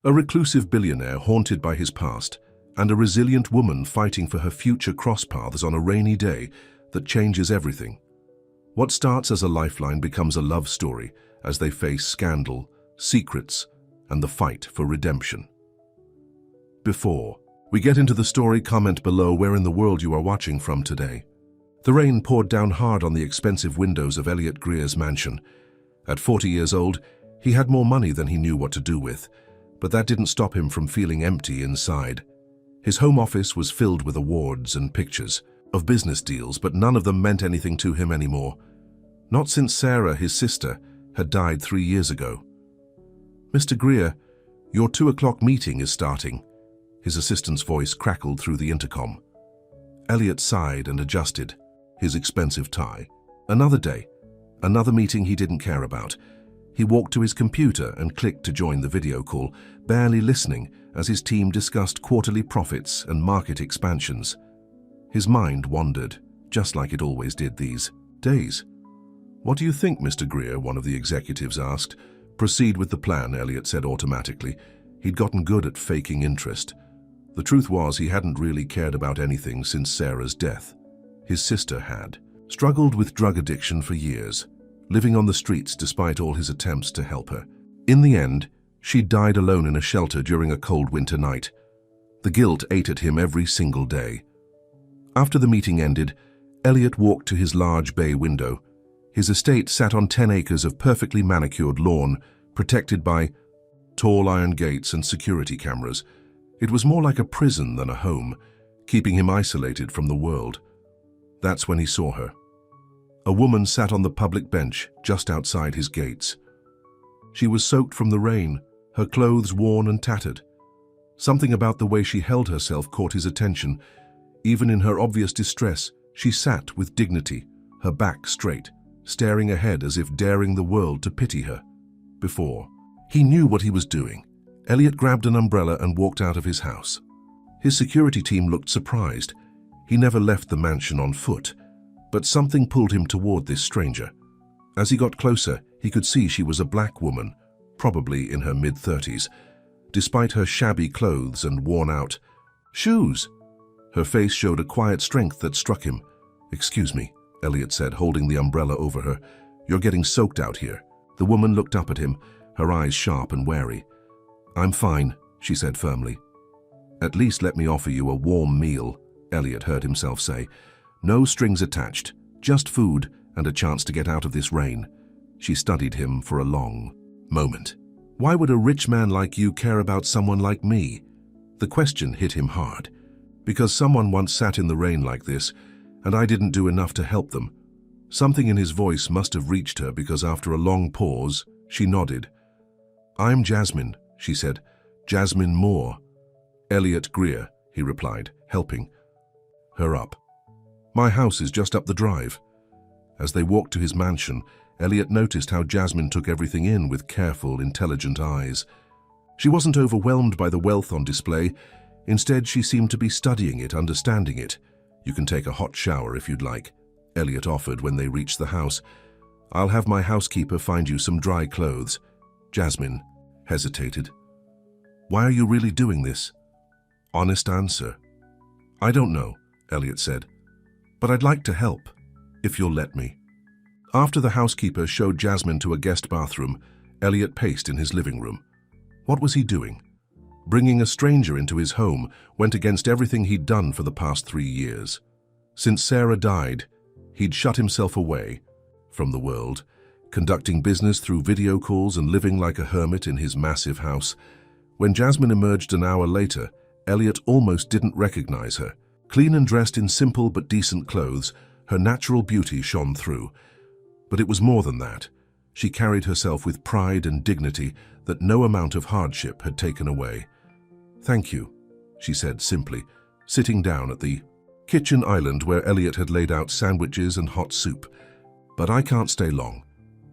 A reclusive billionaire haunted by his past, and a resilient woman fighting for her future crosspaths on a rainy day that changes everything. What starts as a lifeline becomes a love story as they face scandal, secrets, and the fight for redemption. Before we get into the story, comment below where in the world you are watching from today. The rain poured down hard on the expensive windows of Elliot Greer's mansion. At 40 years old, he had more money than he knew what to do with, but that didn't stop him from feeling empty inside. His home office was filled with awards and pictures of business deals, but none of them meant anything to him anymore. Not since Sarah, his sister, had died 3 years ago. "Mr. Greer, your 2 o'clock meeting is starting." His assistant's voice crackled through the intercom. Elliot sighed and adjusted his expensive tie. Another day, another meeting he didn't care about. He walked to his computer and clicked to join the video call, barely listening as his team discussed quarterly profits and market expansions. His mind wandered, just like it always did these days. "What do you think, Mr. Greer?" one of the executives asked. "Proceed with the plan," Elliot said automatically. He'd gotten good at faking interest. The truth was, he hadn't really cared about anything since Sarah's death. His sister had struggled with drug addiction for years, living on the streets despite all his attempts to help her. In the end, she died alone in a shelter during a cold winter night. The guilt ate at him every single day. After the meeting ended, Elliot walked to his large bay window. His estate sat on 10 acres of perfectly manicured lawn, protected by tall iron gates and security cameras. It was more like a prison than a home, keeping him isolated from the world. That's when he saw her. A woman sat on the public bench just outside his gates. She was soaked from the rain, her clothes worn and tattered. Something about the way she held herself caught his attention. Even in her obvious distress, she sat with dignity, her back straight, staring ahead as if daring the world to pity her. Before he knew what he was doing, Elliot grabbed an umbrella and walked out of his house. His security team looked surprised. He never left the mansion on foot, but something pulled him toward this stranger. As he got closer, he could see she was a black woman, probably in her mid-30s, despite her shabby clothes and worn-out shoes. Her face showed a quiet strength that struck him. "Excuse me," Elliot said, holding the umbrella over her. "You're getting soaked out here." The woman looked up at him, her eyes sharp and wary. "I'm fine," she said firmly. "At least let me offer you a warm meal," Elliot heard himself say. "No strings attached, just food and a chance to get out of this rain." She studied him for a long moment. "Why would a rich man like you care about someone like me?" The question hit him hard. "Because someone once sat in the rain like this, and I didn't do enough to help them." Something in his voice must have reached her because after a long pause, she nodded. "I'm Jasmine," she said. "Jasmine Moore." "Elliot Greer," he replied, helping her up. "My house is just up the drive." As they walked to his mansion, Elliot noticed how Jasmine took everything in with careful, intelligent eyes. She wasn't overwhelmed by the wealth on display. Instead, she seemed to be studying it, understanding it. "You can take a hot shower if you'd like," Elliot offered when they reached the house. "I'll have my housekeeper find you some dry clothes." Jasmine hesitated. "Why are you really doing this?" Honest answer. "I don't know," Elliot said, "but I'd like to help, if you'll let me." After the housekeeper showed Jasmine to a guest bathroom, Elliot paced in his living room. What was he doing? Bringing a stranger into his home went against everything he'd done for the past 3 years. Since Sarah died, he'd shut himself away from the world, conducting business through video calls and living like a hermit in his massive house. When Jasmine emerged an hour later, Elliot almost didn't recognize her. Clean and dressed in simple but decent clothes, her natural beauty shone through. But it was more than that. She carried herself with pride and dignity that no amount of hardship had taken away. "Thank you," she said simply, sitting down at the kitchen island where Elliot had laid out sandwiches and hot soup. "But I can't stay long."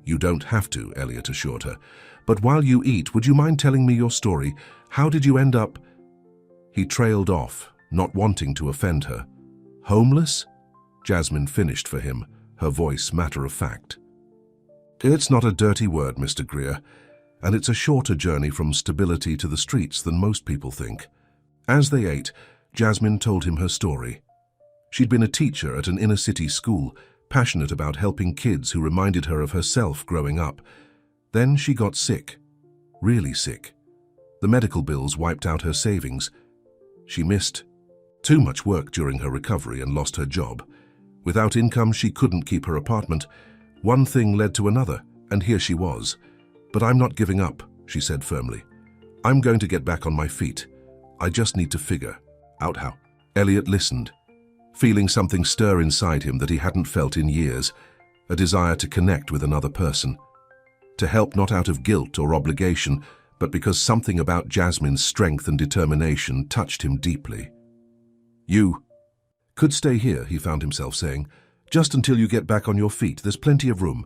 "You don't have to," Elliot assured her. "But while you eat, would you mind telling me your story? How did you end up—" He trailed off, not wanting to offend her. "Homeless?" Jasmine finished for him, her voice matter-of-fact. "It's not a dirty word, Mr. Greer, and it's a shorter journey from stability to the streets than most people think. As they ate, Jasmine told him her story. She'd been a teacher at an inner-city school, passionate about helping kids who reminded her of herself growing up. Then she got sick, really sick. The medical bills wiped out her savings. She missed too much work during her recovery and lost her job. Without income, she couldn't keep her apartment. One thing led to another, and here she was. "But I'm not giving up," she said firmly. "I'm going to get back on my feet. I just need to figure out how." Elliot listened, feeling something stir inside him that he hadn't felt in years, a desire to connect with another person. To help not out of guilt or obligation, but because something about Jasmine's strength and determination touched him deeply. "You could stay here," he found himself saying. "Just until you get back on your feet. There's plenty of room."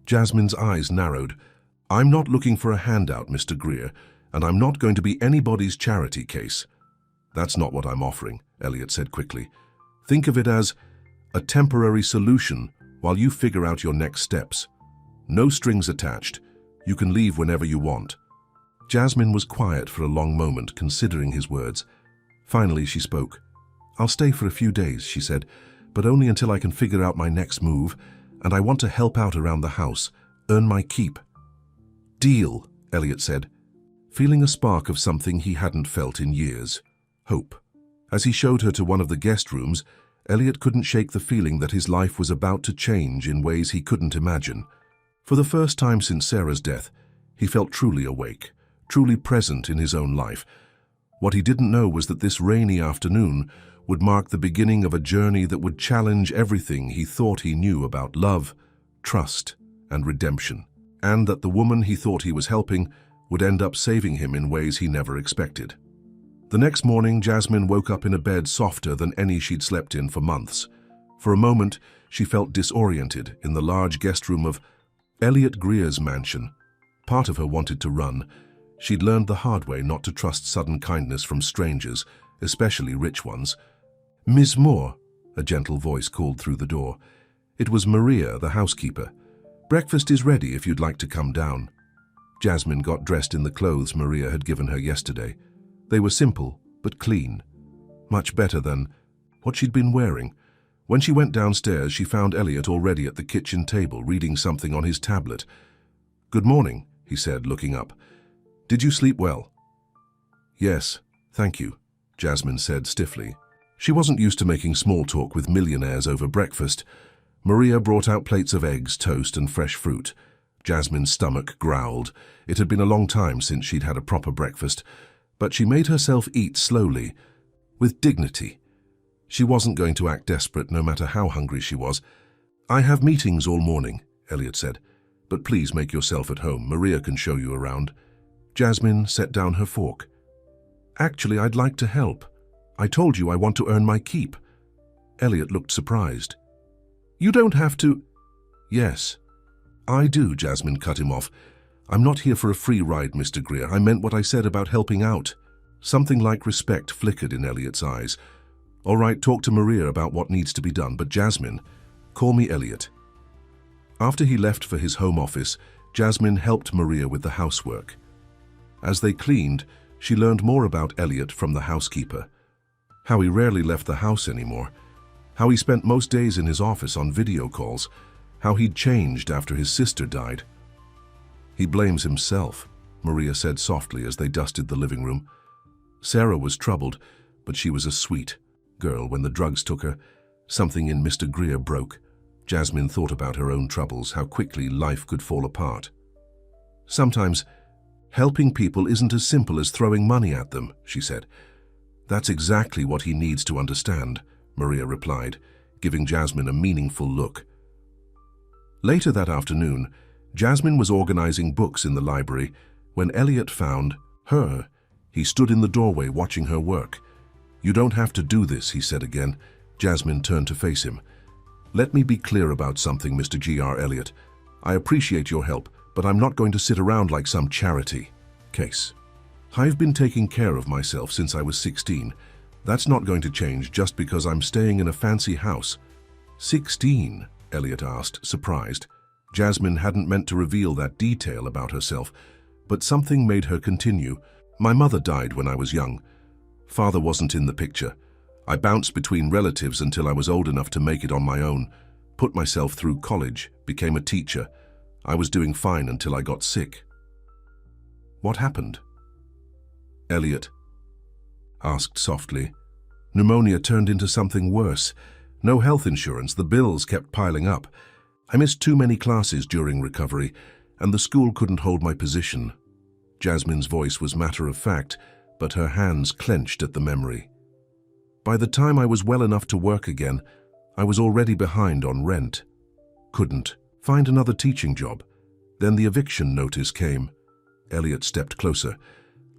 Jasmine's eyes narrowed. "I'm not looking for a handout, Mr. Greer, and I'm not going to be anybody's charity case." "That's not what I'm offering," Elliot said quickly. "Think of it as a temporary solution while you figure out your next steps. No strings attached. You can leave whenever you want." Jasmine was quiet for a long moment, considering his words. Finally, she spoke. "I'll stay for a few days," she said, "but only until I can figure out my next move, and I want to help out around the house, earn my keep." "Deal," Elliot said, feeling a spark of something he hadn't felt in years: hope. As he showed her to one of the guest rooms, Elliot couldn't shake the feeling that his life was about to change in ways he couldn't imagine. For the first time since Sarah's death, he felt truly awake, truly present in his own life. What he didn't know was that this rainy afternoon would mark the beginning of a journey that would challenge everything he thought he knew about love, trust, and redemption, and that the woman he thought he was helping would end up saving him in ways he never expected. The next morning, Jasmine woke up in a bed softer than any she'd slept in for months. For a moment, she felt disoriented in the large guest room of Elliot Greer's mansion. Part of her wanted to run. She'd learned the hard way not to trust sudden kindness from strangers, especially rich ones. "Miss Moore," a gentle voice called through the door. It was Maria, the housekeeper. "Breakfast is ready if you'd like to come down." Jasmine got dressed in the clothes Maria had given her yesterday. They were simple, but clean. Much better than what she'd been wearing. When she went downstairs, she found Elliot already at the kitchen table, reading something on his tablet. "Good morning," he said, looking up. "Did you sleep well?" "Yes, thank you," Jasmine said stiffly. She wasn't used to making small talk with millionaires over breakfast. Maria brought out plates of eggs, toast, and fresh fruit. Jasmine's stomach growled. It had been a long time since she'd had a proper breakfast, but she made herself eat slowly, with dignity. She wasn't going to act desperate no matter how hungry she was. "I have meetings all morning," Elliot said, "but please make yourself at home. Maria can show you around." Jasmine set down her fork. "Actually, I'd like to help. I told you I want to earn my keep." Elliot looked surprised. "You don't have to—" "Yes, I do," Jasmine cut him off. "I'm not here for a free ride, Mr. Greer. I meant what I said about helping out." Something like respect flickered in Elliot's eyes. "All right, talk to Maria about what needs to be done, but Jasmine, call me Elliot." After he left for his home office, Jasmine helped Maria with the housework. As they cleaned, she learned more about Elliot from the housekeeper. How he rarely left the house anymore. How he spent most days in his office on video calls. How he'd changed after his sister died. "He blames himself," Maria said softly as they dusted the living room. Sarah was troubled, but she was a sweet girl when the drugs took her. Something in Mr. Greer broke. Jasmine thought about her own troubles, how quickly life could fall apart. "Sometimes helping people isn't as simple as throwing money at them," she said. "That's exactly what he needs to understand," Maria replied, giving Jasmine a meaningful look. Later that afternoon, Jasmine was organizing books in the library when Elliot found her. He stood in the doorway watching her work. "You don't have to do this," he said again. Jasmine turned to face him. "Let me be clear about something, Mr. G.R. Elliot. I appreciate your help, but I'm not going to sit around like some charity case. I've been taking care of myself since I was 16. That's not going to change just because I'm staying in a fancy house." 16? Elliot asked, surprised. Jasmine hadn't meant to reveal that detail about herself. But something made her continue. My mother died when I was young. Father wasn't in the picture. I bounced between relatives until I was old enough to make it on my own, put myself through college, became a teacher. I was doing fine until I got sick. What happened? Elliot asked softly. Pneumonia turned into something worse. No health insurance, the bills kept piling up. I missed too many classes during recovery, and the school couldn't hold my position. Jasmine's voice was matter of fact, but her hands clenched at the memory. By the time I was well enough to work again, I was already behind on rent. Couldn't find another teaching job. Then the eviction notice came. Elliot stepped closer.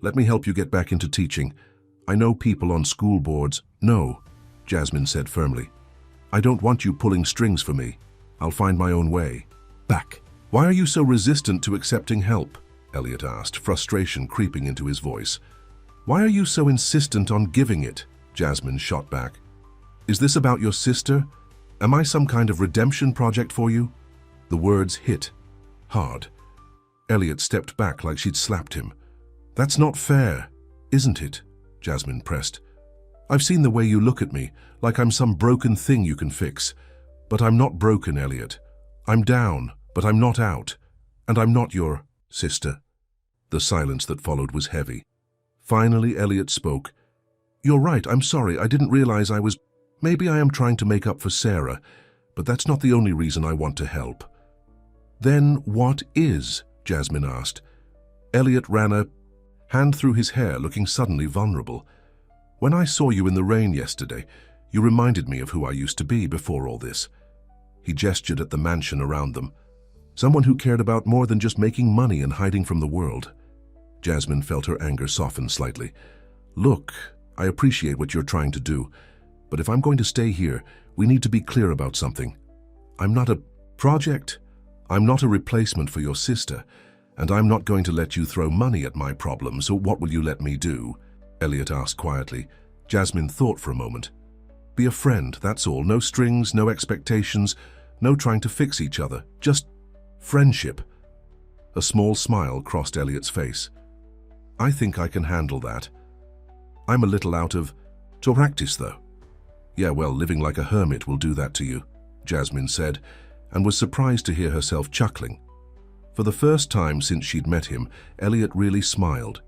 Let me help you get back into teaching. I know people on school boards. No, Jasmine said firmly. I don't want you pulling strings for me. I'll find my own way. Back. Why are you so resistant to accepting help? Elliot asked, frustration creeping into his voice. Why are you so insistent on giving it? Jasmine shot back. Is this about your sister? Am I some kind of redemption project for you? The words hit hard. Elliot stepped back like she'd slapped him. That's not fair, isn't it? Jasmine pressed. I've seen the way you look at me, like I'm some broken thing you can fix. But I'm not broken, Elliot. I'm down, but I'm not out. And I'm not your sister. The silence that followed was heavy. Finally, Elliot spoke. You're right, I'm sorry, I didn't realize I was... Maybe I am trying to make up for Sarah, but that's not the only reason I want to help. Then what is? Jasmine asked. Elliot ran a hand through his hair, looking suddenly vulnerable. When I saw you in the rain yesterday, you reminded me of who I used to be before all this. He gestured at the mansion around them. Someone who cared about more than just making money and hiding from the world. Jasmine felt her anger soften slightly. Look, I appreciate what you're trying to do, but if I'm going to stay here, we need to be clear about something. I'm not a project. I'm not a replacement for your sister, and I'm not going to let you throw money at my problems, so what will you let me do? Elliot asked quietly. Jasmine thought for a moment. Be a friend, that's all. No strings, no expectations, no trying to fix each other. Just friendship. A small smile crossed Elliot's face. I think I can handle that. I'm a little out of practice, though. Yeah, well, living like a hermit will do that to you, Jasmine said, and was surprised to hear herself chuckling. For the first time since she'd met him, Elliot really smiled.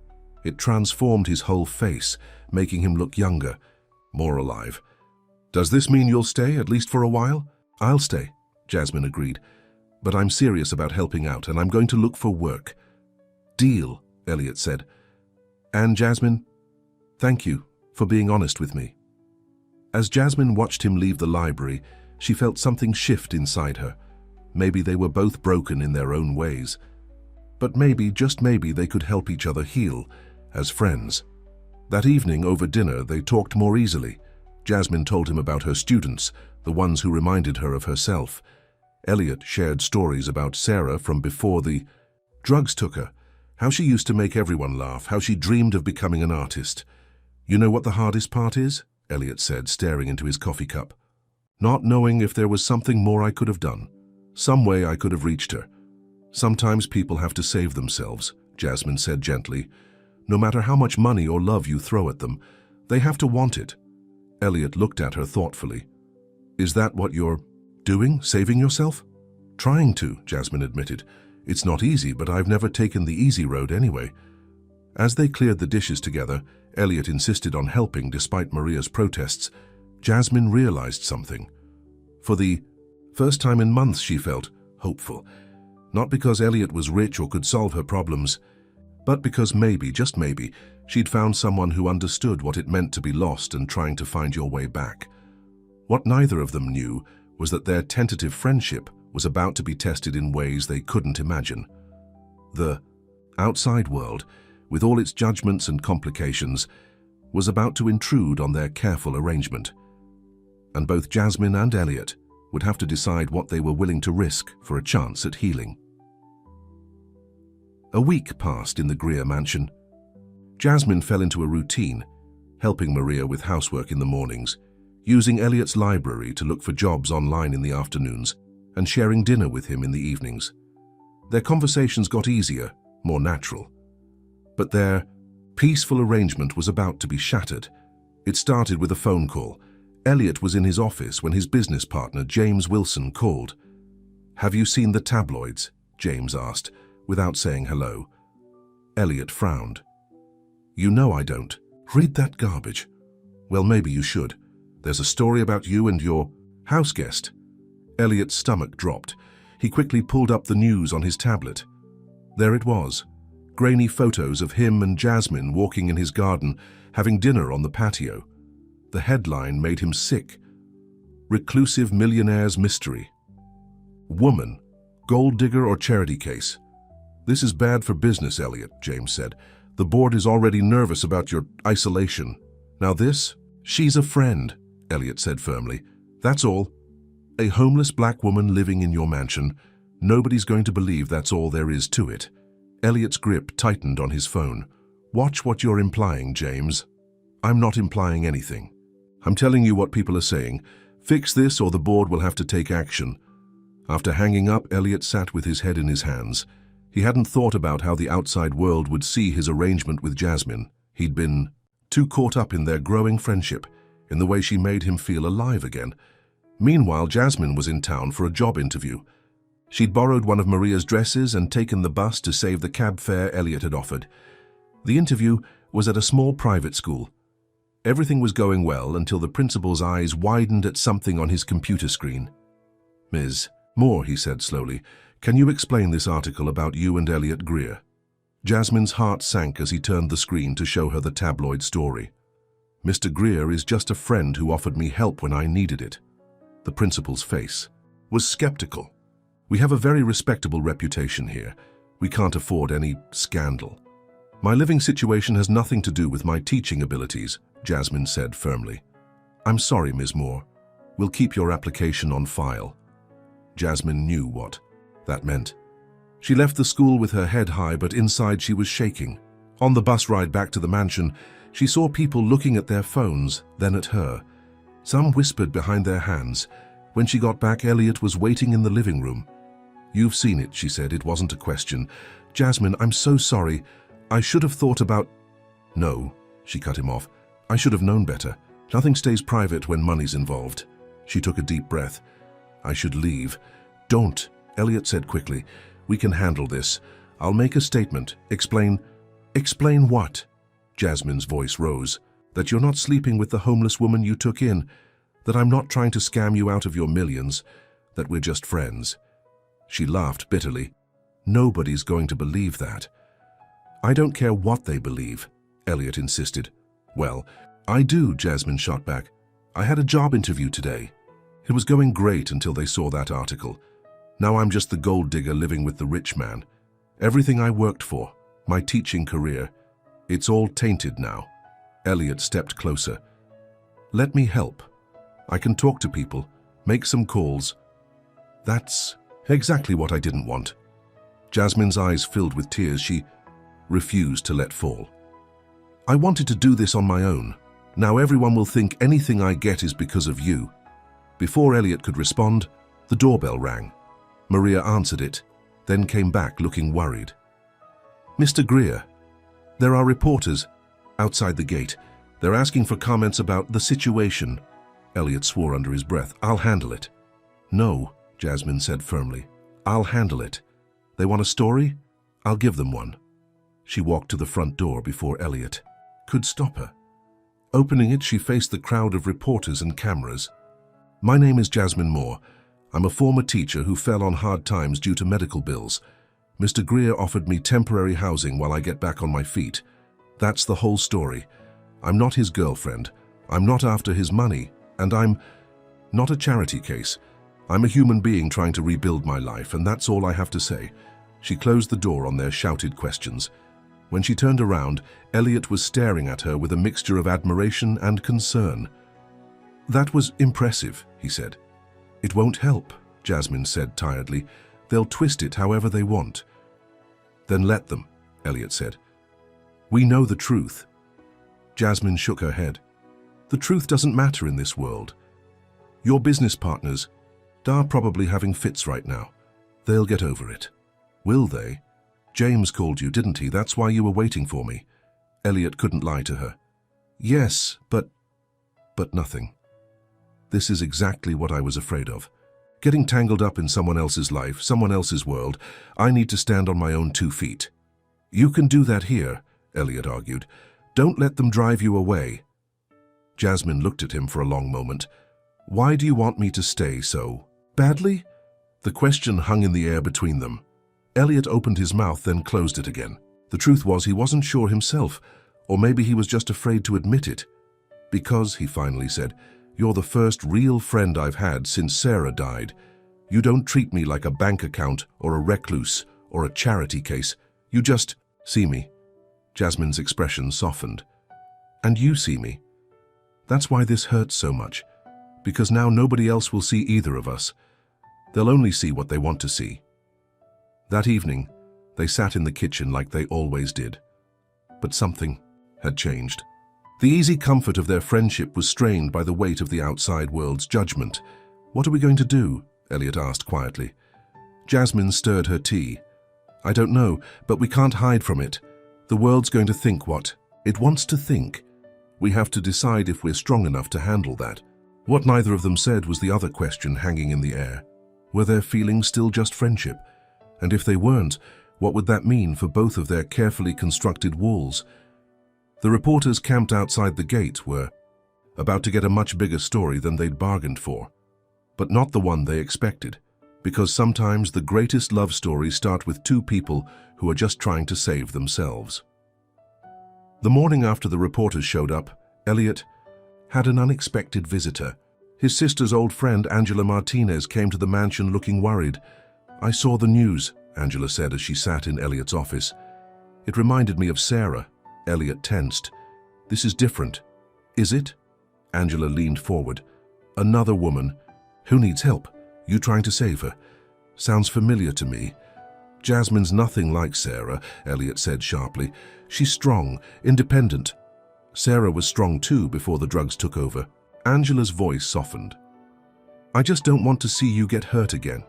It transformed his whole face, making him look younger, more alive. Does this mean you'll stay, at least for a while? I'll stay, Jasmine agreed. But I'm serious about helping out, and I'm going to look for work. Deal, Elliot said. And Jasmine, thank you for being honest with me. As Jasmine watched him leave the library, she felt something shift inside her. Maybe they were both broken in their own ways. But maybe, just maybe, they could help each other heal, as friends. That evening, over dinner, they talked more easily. Jasmine told him about her students, the ones who reminded her of herself. Elliot shared stories about Sarah from before the drugs took her, how she used to make everyone laugh, how she dreamed of becoming an artist. You know what the hardest part is? Elliot said, staring into his coffee cup. Not knowing if there was something more I could have done. Some way I could have reached her. Sometimes people have to save themselves, Jasmine said gently. No matter how much money or love you throw at them, they have to want it. Elliot looked at her thoughtfully. Is that what you're doing, saving yourself? Trying to, Jasmine admitted. It's not easy, but I've never taken the easy road anyway. As they cleared the dishes together, Elliot insisted on helping despite Maria's protests. Jasmine realized something. For the first time in months, she felt hopeful. Not because Elliot was rich or could solve her problems, but because maybe, just maybe, she'd found someone who understood what it meant to be lost and trying to find your way back. What neither of them knew was that their tentative friendship was about to be tested in ways they couldn't imagine. The outside world, with all its judgments and complications, was about to intrude on their careful arrangement. And both Jasmine and Elliot would have to decide what they were willing to risk for a chance at healing. A week passed in the Greer mansion. Jasmine fell into a routine, helping Maria with housework in the mornings, using Elliot's library to look for jobs online in the afternoons, and sharing dinner with him in the evenings. Their conversations got easier, more natural. But their peaceful arrangement was about to be shattered. It started with a phone call. Elliot was in his office when his business partner, James Wilson, called. "Have you seen the tabloids?" James asked, without saying hello. Elliot frowned. "You know I don't. Read that garbage." "Well, maybe you should. There's a story about you and your house guest." Elliot's stomach dropped. He quickly pulled up the news on his tablet. There it was. Grainy photos of him and Jasmine walking in his garden, having dinner on the patio. The headline made him sick. "Reclusive Millionaire's Mystery." "Woman, gold digger or charity case?" "This is bad for business, Elliot," James said. "The board is already nervous about your isolation. Now this?" "She's a friend," Elliot said firmly. "That's all. A homeless black woman living in your mansion. Nobody's going to believe that's all there is to it." Elliot's grip tightened on his phone. "Watch what you're implying, James." "I'm not implying anything. I'm telling you what people are saying. Fix this or the board will have to take action." After hanging up, Elliot sat with his head in his hands. He hadn't thought about how the outside world would see his arrangement with Jasmine. He'd been too caught up in their growing friendship, in the way she made him feel alive again. Meanwhile, Jasmine was in town for a job interview. She'd borrowed one of Maria's dresses and taken the bus to save the cab fare Elliot had offered. The interview was at a small private school. Everything was going well until the principal's eyes widened at something on his computer screen. "Ms. Moore," he said slowly, "can you explain this article about you and Elliot Greer?" Jasmine's heart sank as he turned the screen to show her the tabloid story. "Mr. Greer is just a friend who offered me help when I needed it." The principal's face was skeptical. "We have a very respectable reputation here. We can't afford any scandal." "My living situation has nothing to do with my teaching abilities," Jasmine said firmly. "I'm sorry, Ms. Moore. We'll keep your application on file." Jasmine knew what that meant. She left the school with her head high, but inside she was shaking. On the bus ride back to the mansion, she saw people looking at their phones, then at her. Some whispered behind their hands. When she got back, Elliot was waiting in the living room. "You've seen it," she said. "It wasn't a question." "Jasmine, I'm so sorry. I should have thought about—" "No," she cut him off. "I should have known better. Nothing stays private when money's involved." She took a deep breath. "I should leave." "Don't," Elliot said quickly. "We can handle this. I'll make a statement. Explain." "Explain what?" Jasmine's voice rose. "That you're not sleeping with the homeless woman you took in. That I'm not trying to scam you out of your millions. That we're just friends." She laughed bitterly. "Nobody's going to believe that." "I don't care what they believe," Elliot insisted. "Well, I do," Jasmine shot back. "I had a job interview today. It was going great until they saw that article. Now I'm just the gold digger living with the rich man. Everything I worked for, my teaching career, it's all tainted now." Elliot stepped closer. "Let me help. I can talk to people, make some calls." "That's exactly what I didn't want." Jasmine's eyes filled with tears she refused to let fall. "I wanted to do this on my own. Now everyone will think anything I get is because of you." Before Elliot could respond, the doorbell rang. Maria answered it, then came back looking worried. "Mr. Greer, there are reporters outside the gate. They're asking for comments about the situation." Elliot swore under his breath. "I'll handle it." "No," Jasmine said firmly. "I'll handle it. They want a story? I'll give them one." She walked to the front door before Elliot could stop her. Opening it, she faced the crowd of reporters and cameras. "My name is Jasmine Moore. I'm a former teacher who fell on hard times due to medical bills. Mr. Greer offered me temporary housing while I get back on my feet. That's the whole story. I'm not his girlfriend. I'm not after his money. And I'm not a charity case. I'm a human being trying to rebuild my life, and that's all I have to say." She closed the door on their shouted questions. When she turned around, Elliot was staring at her with a mixture of admiration and concern. "That was impressive," he said. "It won't help," Jasmine said tiredly. "They'll twist it however they want." "Then let them," Elliot said. "We know the truth." Jasmine shook her head. "The truth doesn't matter in this world. Your business partners are probably having fits right now. They'll get over it." "Will they?" James called you, didn't he? That's why you were waiting for me. Elliot couldn't lie to her. Yes, but nothing. This is exactly what I was afraid of. Getting tangled up in someone else's life, someone else's world. I need to stand on my own 2 feet. You can do that here, Elliot argued. Don't let them drive you away. Jasmine looked at him for a long moment. Why do you want me to stay so badly? The question hung in the air between them. Elliot opened his mouth, then closed it again. The truth was he wasn't sure himself, or maybe he was just afraid to admit it. Because, he finally said, you're the first real friend I've had since Sarah died. You don't treat me like a bank account or a recluse or a charity case. You just see me. Jasmine's expression softened. And you see me. That's why this hurts so much. Because now nobody else will see either of us. They'll only see what they want to see. That evening, they sat in the kitchen like they always did. But something had changed. The easy comfort of their friendship was strained by the weight of the outside world's judgment. What are we going to do? Elliot asked quietly. Jasmine stirred her tea. I don't know, but we can't hide from it. The world's going to think what it wants to think. We have to decide if we're strong enough to handle that. What neither of them said was the other question hanging in the air. Were their feelings still just friendship? And if they weren't, what would that mean for both of their carefully constructed walls? The reporters camped outside the gate were about to get a much bigger story than they'd bargained for. But not the one they expected, because sometimes the greatest love stories start with 2 people who are just trying to save themselves. The morning after the reporters showed up, Elliot had an unexpected visitor. His sister's old friend, Angela Martinez, came to the mansion looking worried. I saw the news, Angela said as she sat in Elliot's office. It reminded me of Sarah. Elliot tensed. This is different. Is it? Angela leaned forward. Another woman. Who needs help? You trying to save her? Sounds familiar to me. Jasmine's nothing like Sarah, Elliot said sharply. She's strong, independent. Sarah was strong too before the drugs took over. Angela's voice softened. I just don't want to see you get hurt again.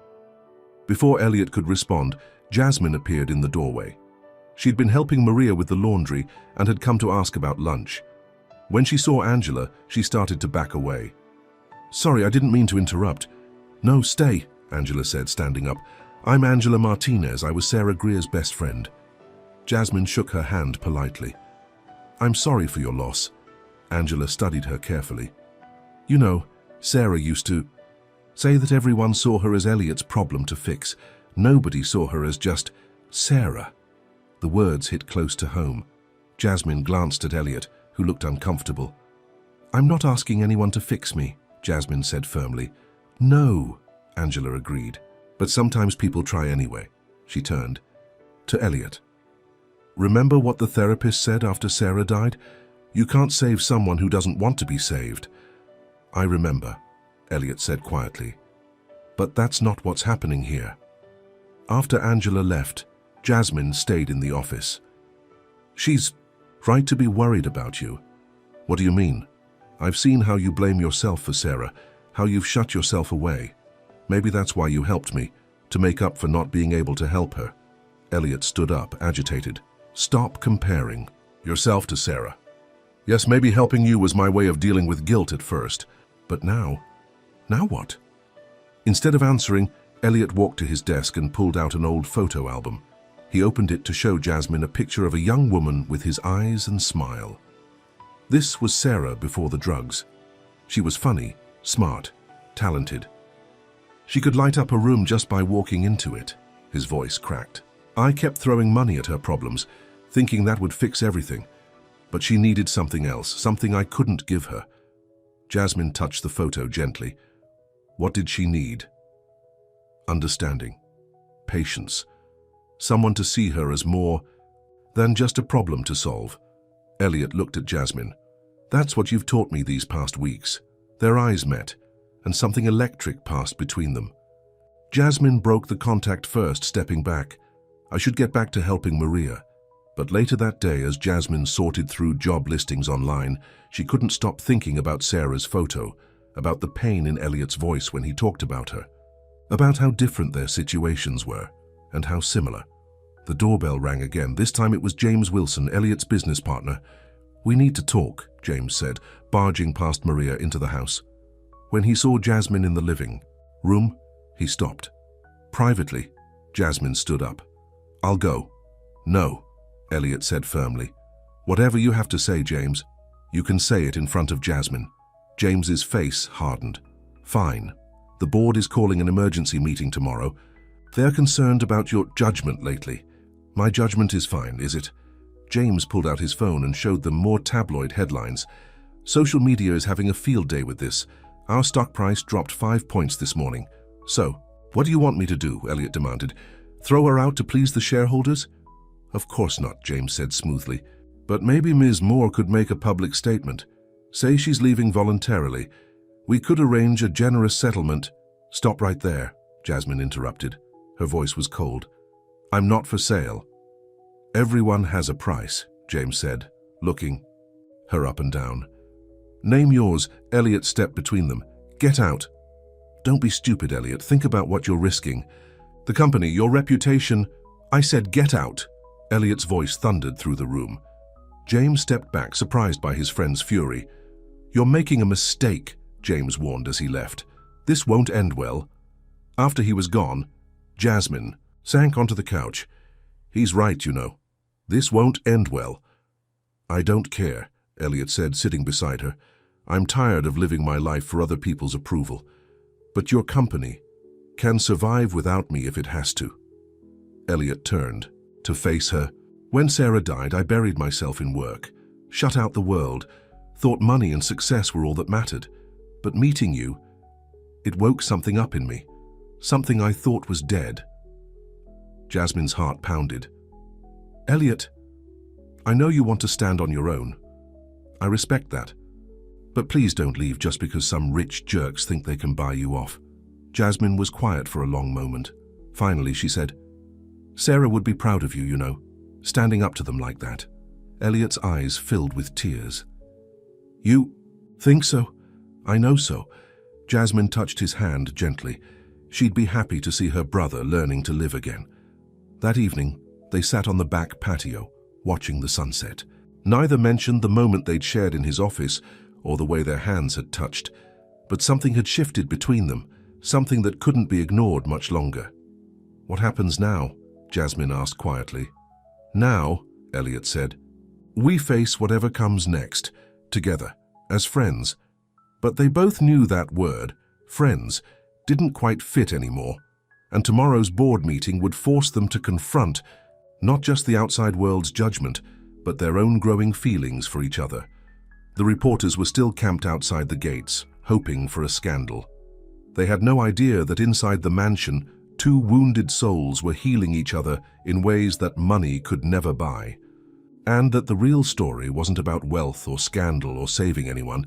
Before Elliot could respond, Jasmine appeared in the doorway. She'd been helping Maria with the laundry and had come to ask about lunch. When she saw Angela, she started to back away. Sorry, I didn't mean to interrupt. No, stay, Angela said, standing up. I'm Angela Martinez. I was Sarah Greer's best friend. Jasmine shook her hand politely. I'm sorry for your loss. Angela studied her carefully. You know, Sarah used to say that everyone saw her as Elliot's problem to fix. Nobody saw her as just Sarah. The words hit close to home. Jasmine glanced at Elliot, who looked uncomfortable. I'm not asking anyone to fix me, Jasmine said firmly. No, Angela agreed. But sometimes people try anyway. She turned to Elliot. Remember what the therapist said after Sarah died? You can't save someone who doesn't want to be saved. I remember, Elliot said quietly. But that's not what's happening here. After Angela left, Jasmine stayed in the office. She's right to be worried about you. What do you mean? I've seen how you blame yourself for Sarah, how you've shut yourself away. Maybe that's why you helped me, to make up for not being able to help her. Elliot stood up, agitated. Stop comparing yourself to Sarah. Yes, maybe helping you was my way of dealing with guilt at first. But now what? Instead of answering, Elliot walked to his desk and pulled out an old photo album. He opened it to show Jasmine a picture of a young woman with his eyes and smile. This was Sarah before the drugs. She was funny, smart, talented. She could light up a room just by walking into it. His voice cracked. I kept throwing money at her problems, thinking that would fix everything. But she needed something else, something I couldn't give her. Jasmine touched the photo gently. What did she need? Understanding, patience, someone to see her as more than just a problem to solve. Elliot looked at Jasmine. That's what you've taught me these past weeks. Their eyes met, and something electric passed between them. Jasmine broke the contact first, stepping back. I should get back to helping Maria. But later that day, as Jasmine sorted through job listings online, she couldn't stop thinking about Sarah's photo, about the pain in Elliot's voice when he talked about her, about how different their situations were, and how similar. The doorbell rang again. This time it was James Wilson, Elliot's business partner. "We need to talk," James said, barging past Maria into the house. When he saw Jasmine in the living room, he stopped. Privately, Jasmine stood up. "I'll go." "No," Elliot said firmly. "Whatever you have to say, James, you can say it in front of Jasmine." James's face hardened. "Fine. The board is calling an emergency meeting tomorrow. They're concerned about your judgment lately." "My judgment is fine, is it?" James pulled out his phone and showed them more tabloid headlines. "Social media is having a field day with this. Our stock price dropped 5 points this morning." "So, what do you want me to do?" Elliot demanded. "Throw her out to please the shareholders?" "Of course not," James said smoothly. "But maybe Ms. Moore could make a public statement. Say she's leaving voluntarily. We could arrange a generous settlement." "Stop right there," Jasmine interrupted. Her voice was cold. "I'm not for sale." "Everyone has a price," James said, looking her up and down. "Name yours." Elliot stepped between them. "Get out." "Don't be stupid, Elliot. Think about what you're risking. The company, your reputation." "I said get out." Elliot's voice thundered through the room. James stepped back, surprised by his friend's fury. "You're making a mistake," James warned as he left. "This won't end well." After he was gone, Jasmine sank onto the couch. "He's right, you know. This won't end well." "I don't care," Elliot said, sitting beside her. "I'm tired of living my life for other people's approval. But your company can survive without me if it has to." Elliot turned to face her. "When Sarah died, I buried myself in work, shut out the world, thought money and success were all that mattered. But meeting you, it woke something up in me, something I thought was dead." Jasmine's heart pounded. "Elliot, I know you want to stand on your own. I respect that. But please don't leave just because some rich jerks think they can buy you off." Jasmine was quiet for a long moment. Finally, she said, "Sarah would be proud of you, you know, standing up to them like that." Elliot's eyes filled with tears. "You think so?" "I know so." Jasmine touched his hand gently. She'd be happy to see her brother learning to live again. That evening, they sat on the back patio, watching the sunset. Neither mentioned the moment they'd shared in his office or the way their hands had touched, but something had shifted between them, something that couldn't be ignored much longer. "What happens now?" Jasmine asked quietly. "Now," Elliot said, "we face whatever comes next, together, as friends." But they both knew that word, friends, didn't quite fit anymore, and tomorrow's board meeting would force them to confront not just the outside world's judgment, but their own growing feelings for each other. The reporters were still camped outside the gates, hoping for a scandal. They had no idea that inside the mansion, two wounded souls were healing each other in ways that money could never buy. And that the real story wasn't about wealth or scandal or saving anyone.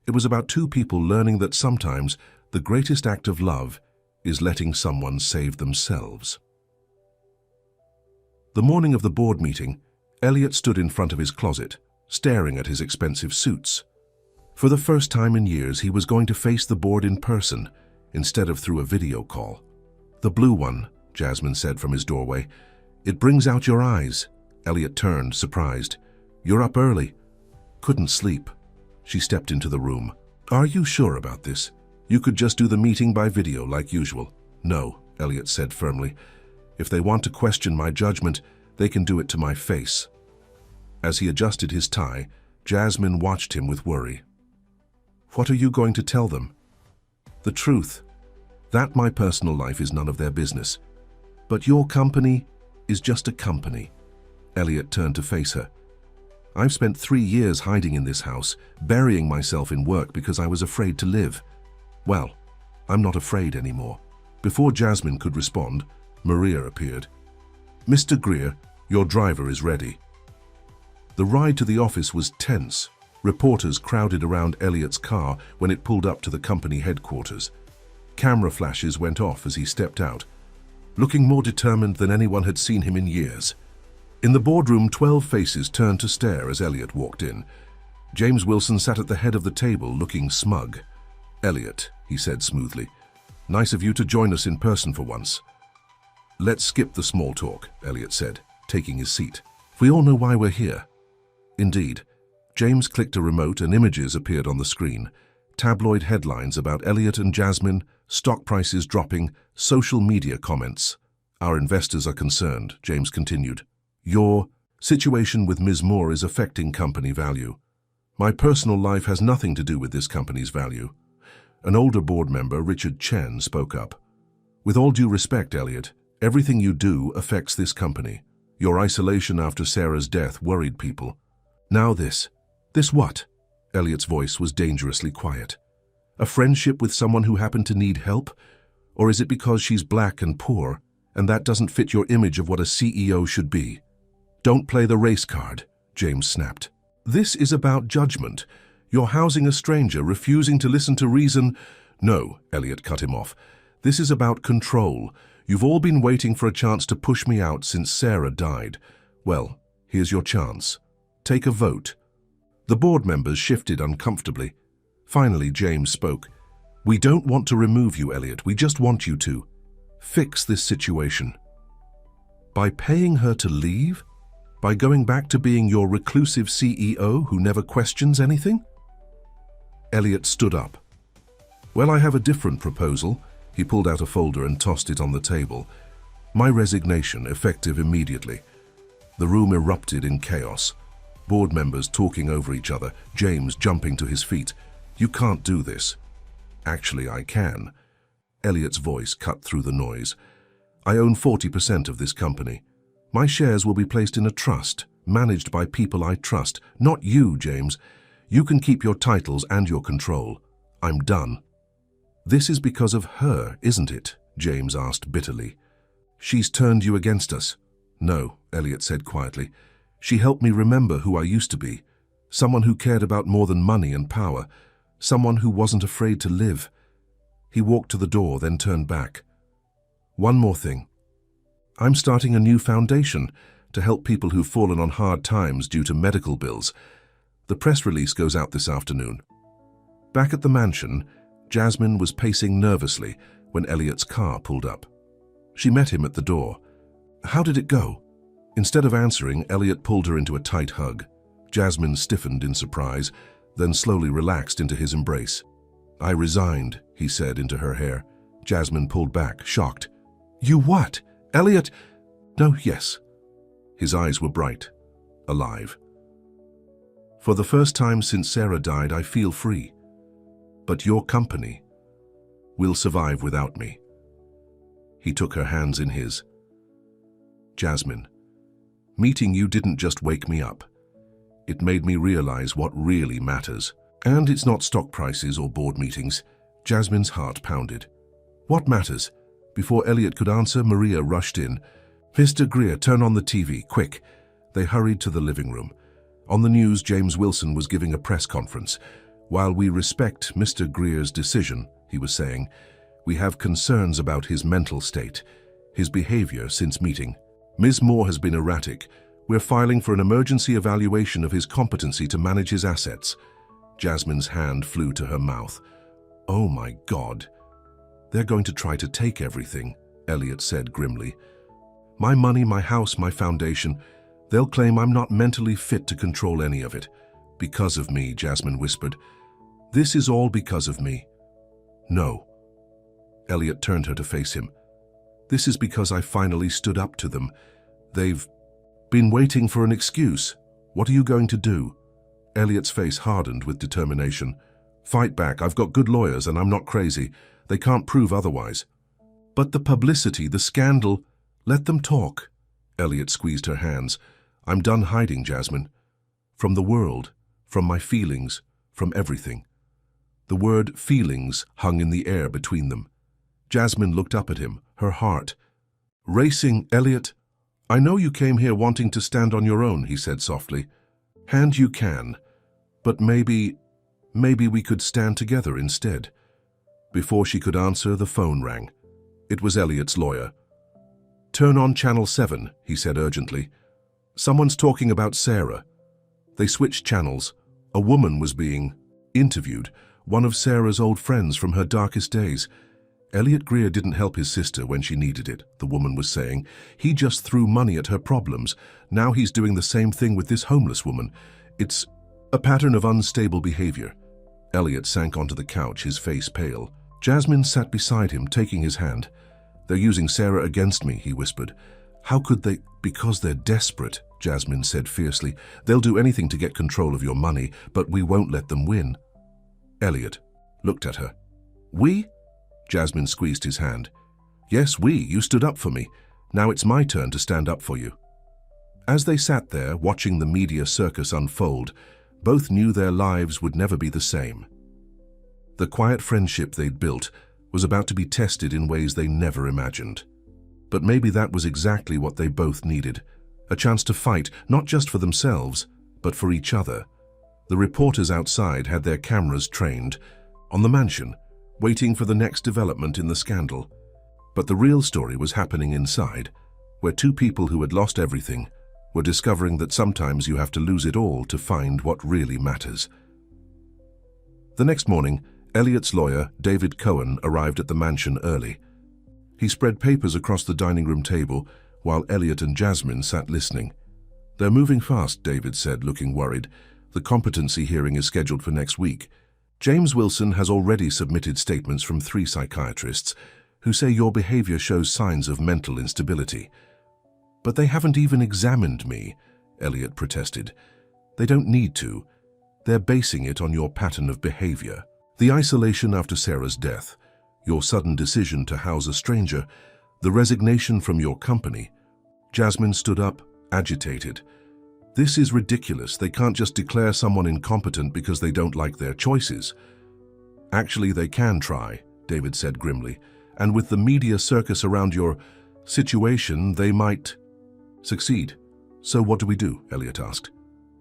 It was about two people learning that sometimes the greatest act of love is letting someone save themselves. The morning of the board meeting, Elliot stood in front of his closet, staring at his expensive suits. For the first time in years, he was going to face the board in person, instead of through a video call. "The blue one," Jasmine said from his doorway. "It brings out your eyes." Elliot turned, surprised. "You're up early." "Couldn't sleep." She stepped into the room. "Are you sure about this? You could just do the meeting by video like usual." "No," Elliot said firmly. "If they want to question my judgment, they can do it to my face." As he adjusted his tie, Jasmine watched him with worry. "What are you going to tell them?" "The truth. That my personal life is none of their business. But your company is just a company." Elliot turned to face her. "I've spent 3 years hiding in this house, burying myself in work because I was afraid to live. Well, I'm not afraid anymore." Before Jasmine could respond, Maria appeared. "Mr. Greer, your driver is ready." The ride to the office was tense. Reporters crowded around Elliot's car when it pulled up to the company headquarters. Camera flashes went off as he stepped out, looking more determined than anyone had seen him in years. In the boardroom, 12 faces turned to stare as Elliot walked in. James Wilson sat at the head of the table, looking smug. "Elliot," he said smoothly, "nice of you to join us in person for once. Let's skip the small talk, Elliot said, taking his seat. We all know why we're here. Indeed. James clicked a remote and images appeared on the screen. Tabloid headlines about Elliot and Jasmine, stock prices dropping, social media comments. Our investors are concerned, James continued. Your situation with Ms. Moore is affecting company value. My personal life has nothing to do with this company's value. An older board member, Richard Chen, spoke up. With all due respect, Elliot, everything you do affects this company. Your isolation after Sarah's death worried people. Now this. This what? Elliot's voice was dangerously quiet. A friendship with someone who happened to need help? Or is it because she's black and poor, and that doesn't fit your image of what a CEO should be? Don't play the race card, James snapped. This is about judgment. You're housing a stranger, refusing to listen to reason. No, Elliot cut him off. This is about control. You've all been waiting for a chance to push me out since Sarah died. Well, here's your chance. Take a vote. The board members shifted uncomfortably. Finally, James spoke. We don't want to remove you, Elliot. We just want you to fix this situation. By paying her to leave? By going back to being your reclusive CEO who never questions anything? Elliot stood up. Well, I have a different proposal. He pulled out a folder and tossed it on the table. My resignation, effective immediately. The room erupted in chaos. Board members talking over each other, James jumping to his feet. You can't do this. Actually, I can. Elliot's voice cut through the noise. I own 40% of this company. My shares will be placed in a trust, managed by people I trust. Not you, James. You can keep your titles and your control. I'm done. This is because of her, isn't it? James asked bitterly. She's turned you against us. No, Elliot said quietly. She helped me remember who I used to be. Someone who cared about more than money and power. Someone who wasn't afraid to live. He walked to the door, then turned back. One more thing. I'm starting a new foundation to help people who've fallen on hard times due to medical bills. The press release goes out this afternoon. Back at the mansion, Jasmine was pacing nervously when Elliot's car pulled up. She met him at the door. How did it go? Instead of answering, Elliot pulled her into a tight hug. Jasmine stiffened in surprise, then slowly relaxed into his embrace. I resigned, he said into her hair. Jasmine pulled back, shocked. You what? Elliot? No, yes. His eyes were bright, alive. For the first time since Sarah died, I feel free. But your company will survive without me. He took her hands in his. Jasmine, meeting you didn't just wake me up. It made me realize what really matters. And it's not stock prices or board meetings. Jasmine's heart pounded. What matters? Before Elliot could answer, Maria rushed in. Mr. Greer, turn on the TV, quick. They hurried to the living room. On the news, James Wilson was giving a press conference. While we respect Mr. Greer's decision, he was saying, we have concerns about his mental state, his behavior since meeting. Ms. Moore has been erratic. We're filing for an emergency evaluation of his competency to manage his assets. Jasmine's hand flew to her mouth. Oh my God. They're going to try to take everything, Elliot said grimly. My money, my house, my foundation. They'll claim I'm not mentally fit to control any of it. Because of me, Jasmine whispered. This is all because of me. No. Elliot turned her to face him. This is because I finally stood up to them. They've been waiting for an excuse. What are you going to do? Elliot's face hardened with determination. Fight back. I've got good lawyers and I'm not crazy. They can't prove otherwise. But the publicity, the scandal, let them talk. Elliot squeezed her hands. I'm done hiding, Jasmine. From the world, from my feelings, from everything. The word feelings hung in the air between them. Jasmine looked up at him, her heart racing. Elliot, I know you came here wanting to stand on your own, he said softly. And you can. But maybe we could stand together instead. Before she could answer, the phone rang. It was Elliot's lawyer. Turn on Channel 7, he said urgently. Someone's talking about Sarah. They switched channels. A woman was being interviewed, one of Sarah's old friends from her darkest days. Elliot Greer didn't help his sister when she needed it, the woman was saying. He just threw money at her problems. Now he's doing the same thing with this homeless woman. It's a pattern of unstable behavior. Elliot sank onto the couch, his face pale. Jasmine sat beside him, taking his hand. They're using Sarah against me, he whispered. How could they? Because they're desperate, Jasmine said fiercely. They'll do anything to get control of your money, but we won't let them win. Elliot looked at her. We? Jasmine squeezed his hand. Yes, we. You stood up for me. Now it's my turn to stand up for you. As they sat there, watching the media circus unfold, both knew their lives would never be the same. The quiet friendship they'd built was about to be tested in ways they never imagined. But maybe that was exactly what they both needed, a chance to fight, not just for themselves, but for each other. The reporters outside had their cameras trained on the mansion, waiting for the next development in the scandal. But the real story was happening inside, where two people who had lost everything were discovering that sometimes you have to lose it all to find what really matters. The next morning, Elliot's lawyer, David Cohen, arrived at the mansion early. He spread papers across the dining room table while Elliot and Jasmine sat listening. They're moving fast, David said, looking worried. The competency hearing is scheduled for next week. James Wilson has already submitted statements from 3 psychiatrists who say your behavior shows signs of mental instability. But they haven't even examined me, Elliot protested. They don't need to. They're basing it on your pattern of behavior. The isolation after Sarah's death, your sudden decision to house a stranger, the resignation from your company. Jasmine stood up, agitated. This is ridiculous. They can't just declare someone incompetent because they don't like their choices. Actually, they can try, David said grimly. And with the media circus around your situation, they might succeed. So what do we do? Elliot asked.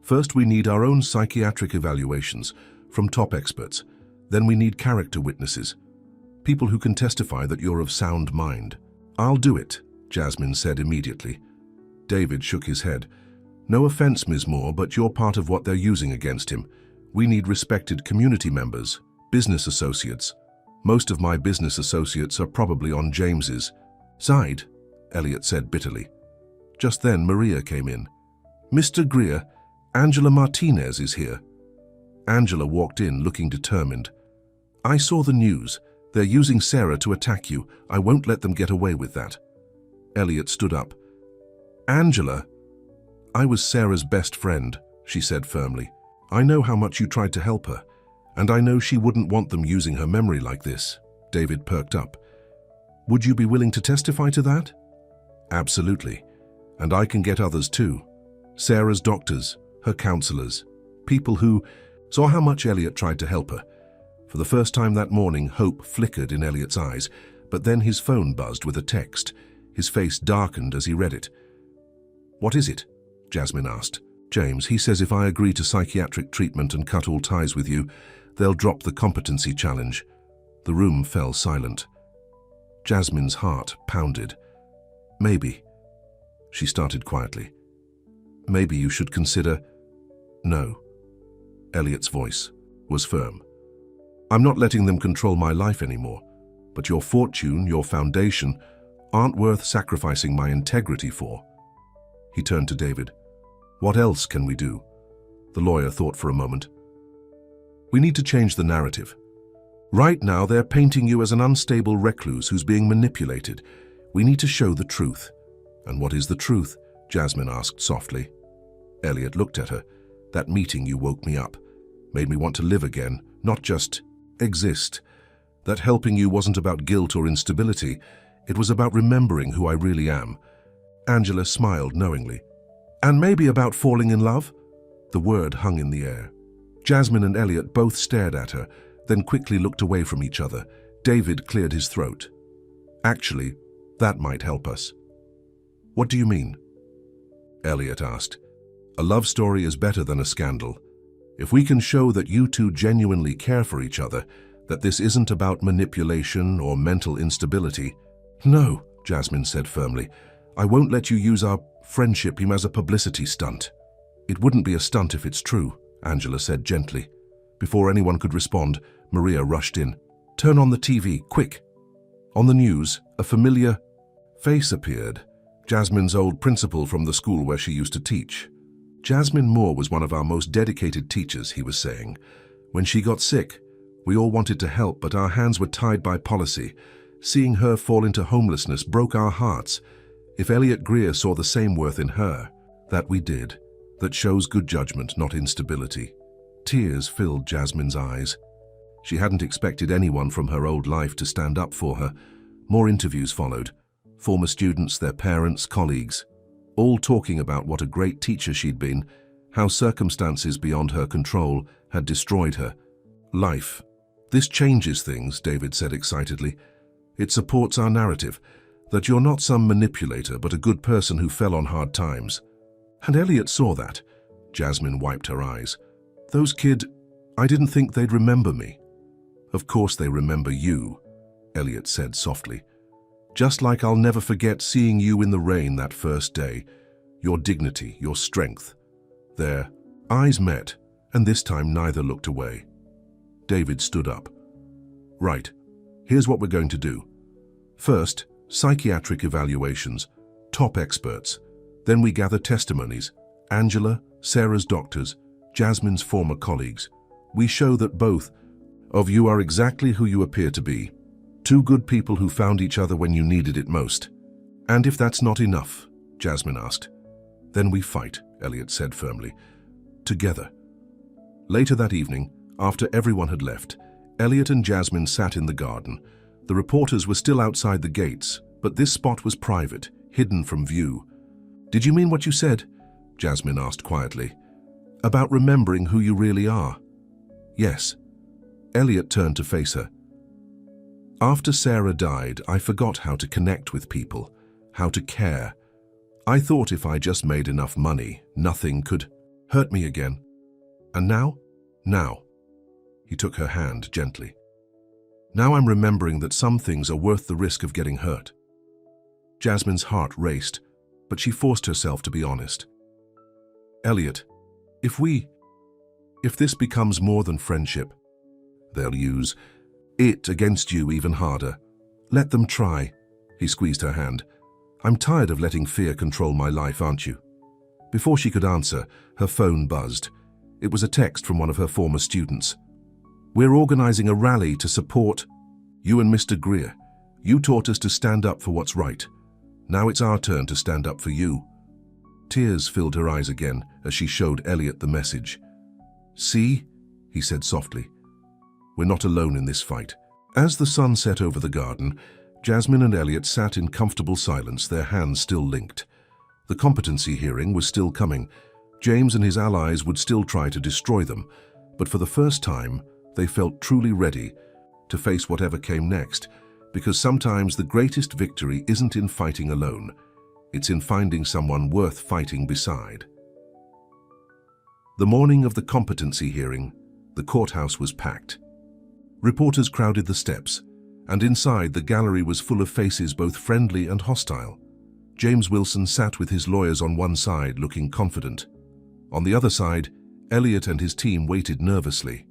First, we need our own psychiatric evaluations from top experts. Then we need character witnesses, people who can testify that you're of sound mind. I'll do it, Jasmine said immediately. David shook his head. No offense, Ms. Moore, but you're part of what they're using against him. We need respected community members, business associates. Most of my business associates are probably on James's side, Elliot said bitterly. Just then, Maria came in. Mr. Greer, Angela Martinez is here. Angela walked in, looking determined. I saw the news. They're using Sarah to attack you. I won't let them get away with that. Elliot stood up. Angela, I was Sarah's best friend, she said firmly. I know how much you tried to help her, and I know she wouldn't want them using her memory like this. David perked up. Would you be willing to testify to that? Absolutely. And I can get others too. Sarah's doctors, her counselors, people who saw how much Elliot tried to help her. For the first time that morning, hope flickered in Elliot's eyes, but then his phone buzzed with a text. His face darkened as he read it. What is it? Jasmine asked. James, he says if I agree to psychiatric treatment and cut all ties with you, they'll drop the competency challenge. The room fell silent. Jasmine's heart pounded. Maybe, she started quietly. Maybe you should consider... No. Elliot's voice was firm. I'm not letting them control my life anymore, but your fortune, your foundation, aren't worth sacrificing my integrity for. He turned to David. What else can we do? The lawyer thought for a moment. We need to change the narrative. Right now, they're painting you as an unstable recluse who's being manipulated. We need to show the truth. And what is the truth? Jasmine asked softly. Elliot looked at her. That meeting you woke me up. Made me want to live again, not just exist. That helping you wasn't about guilt or instability. It was about remembering who I really am. Angela smiled knowingly. And maybe about falling in love? The word hung in the air. Jasmine and Elliot both stared at her, then quickly looked away from each other. David cleared his throat. Actually, that might help us. What do you mean? Elliot asked. A love story is better than a scandal. If we can show that you two genuinely care for each other, that this isn't about manipulation or mental instability. No, Jasmine said firmly. I won't let you use our friendship as a publicity stunt. It wouldn't be a stunt if it's true, Angela said gently. Before anyone could respond, Maria rushed in. Turn on the TV, quick. On the news, a familiar face appeared, Jasmine's old principal from the school where she used to teach. Jasmine Moore was one of our most dedicated teachers, he was saying. When she got sick, we all wanted to help, but our hands were tied by policy. Seeing her fall into homelessness broke our hearts. If Elliot Greer saw the same worth in her, that we did. That shows good judgment, not instability. Tears filled Jasmine's eyes. She hadn't expected anyone from her old life to stand up for her. More interviews followed. Former students, their parents, colleagues, all talking about what a great teacher she'd been, how circumstances beyond her control had destroyed her. Life. This changes things, David said excitedly. It supports our narrative, that you're not some manipulator but a good person who fell on hard times. And Elliot saw that. Jasmine wiped her eyes. Those kids, I didn't think they'd remember me. Of course they remember you, Elliot said softly. Just like I'll never forget seeing you in the rain that first day. Your dignity, your strength. Their eyes met, and this time neither looked away. David stood up. Right, here's what we're going to do. First, psychiatric evaluations, top experts. Then we gather testimonies. Angela, Sarah's doctors, Jasmine's former colleagues. We show that both of you are exactly who you appear to be. Two good people who found each other when you needed it most. And if that's not enough, Jasmine asked. Then we fight, Elliot said firmly. Together. Later that evening, after everyone had left, Elliot and Jasmine sat in the garden. The reporters were still outside the gates, but this spot was private, hidden from view. Did you mean what you said? Jasmine asked quietly. About remembering who you really are? Yes. Elliot turned to face her. After Sarah died, I forgot how to connect with people, how to care. I thought if I just made enough money, nothing could hurt me again. And now? Now. He took her hand gently. Now I'm remembering that some things are worth the risk of getting hurt. Jasmine's heart raced, but she forced herself to be honest. Elliot, if this becomes more than friendship, they'll use it against you even harder. Let them try. He squeezed her hand. I'm tired of letting fear control my life, aren't you? Before she could answer, her phone buzzed. It was a text from one of her former students. We're organizing a rally to support you and Mr. Greer. You taught us to stand up for what's right. Now it's our turn to stand up for you. Tears filled her eyes again as she showed Elliot the message. See, he said softly. We're not alone in this fight. As the sun set over the garden, Jasmine and Elliot sat in comfortable silence, their hands still linked. The competency hearing was still coming. James and his allies would still try to destroy them, but for the first time, they felt truly ready to face whatever came next, because sometimes the greatest victory isn't in fighting alone. It's in finding someone worth fighting beside. The morning of the competency hearing, the courthouse was packed. Reporters crowded the steps, and inside the gallery was full of faces both friendly and hostile. James Wilson sat with his lawyers on one side, looking confident. On the other side, Elliot and his team waited nervously.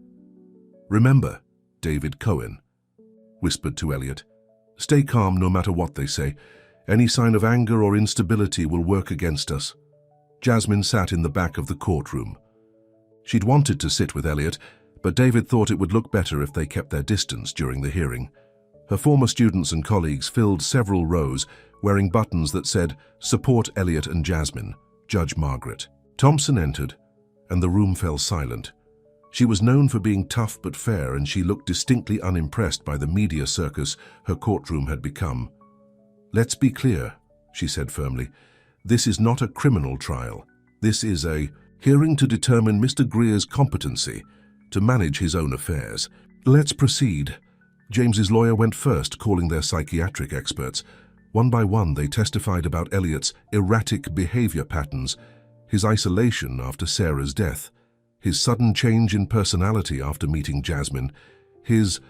Remember, David Cohen whispered to Elliot, stay calm no matter what they say. Any sign of anger or instability will work against us. Jasmine sat in the back of the courtroom. She'd wanted to sit with Elliot, but David thought it would look better if they kept their distance during the hearing. Her former students and colleagues filled several rows, wearing buttons that said, Support Elliot and Jasmine, Judge Margaret. Thompson entered, and the room fell silent. She was known for being tough but fair, and she looked distinctly unimpressed by the media circus her courtroom had become. Let's be clear, she said firmly. This is not a criminal trial. This is a hearing to determine Mr. Greer's competency to manage his own affairs. Let's proceed. James's lawyer went first, calling their psychiatric experts. One by one, they testified about Elliot's erratic behavior patterns, his isolation after Sarah's death, his sudden change in personality after meeting Jasmine, his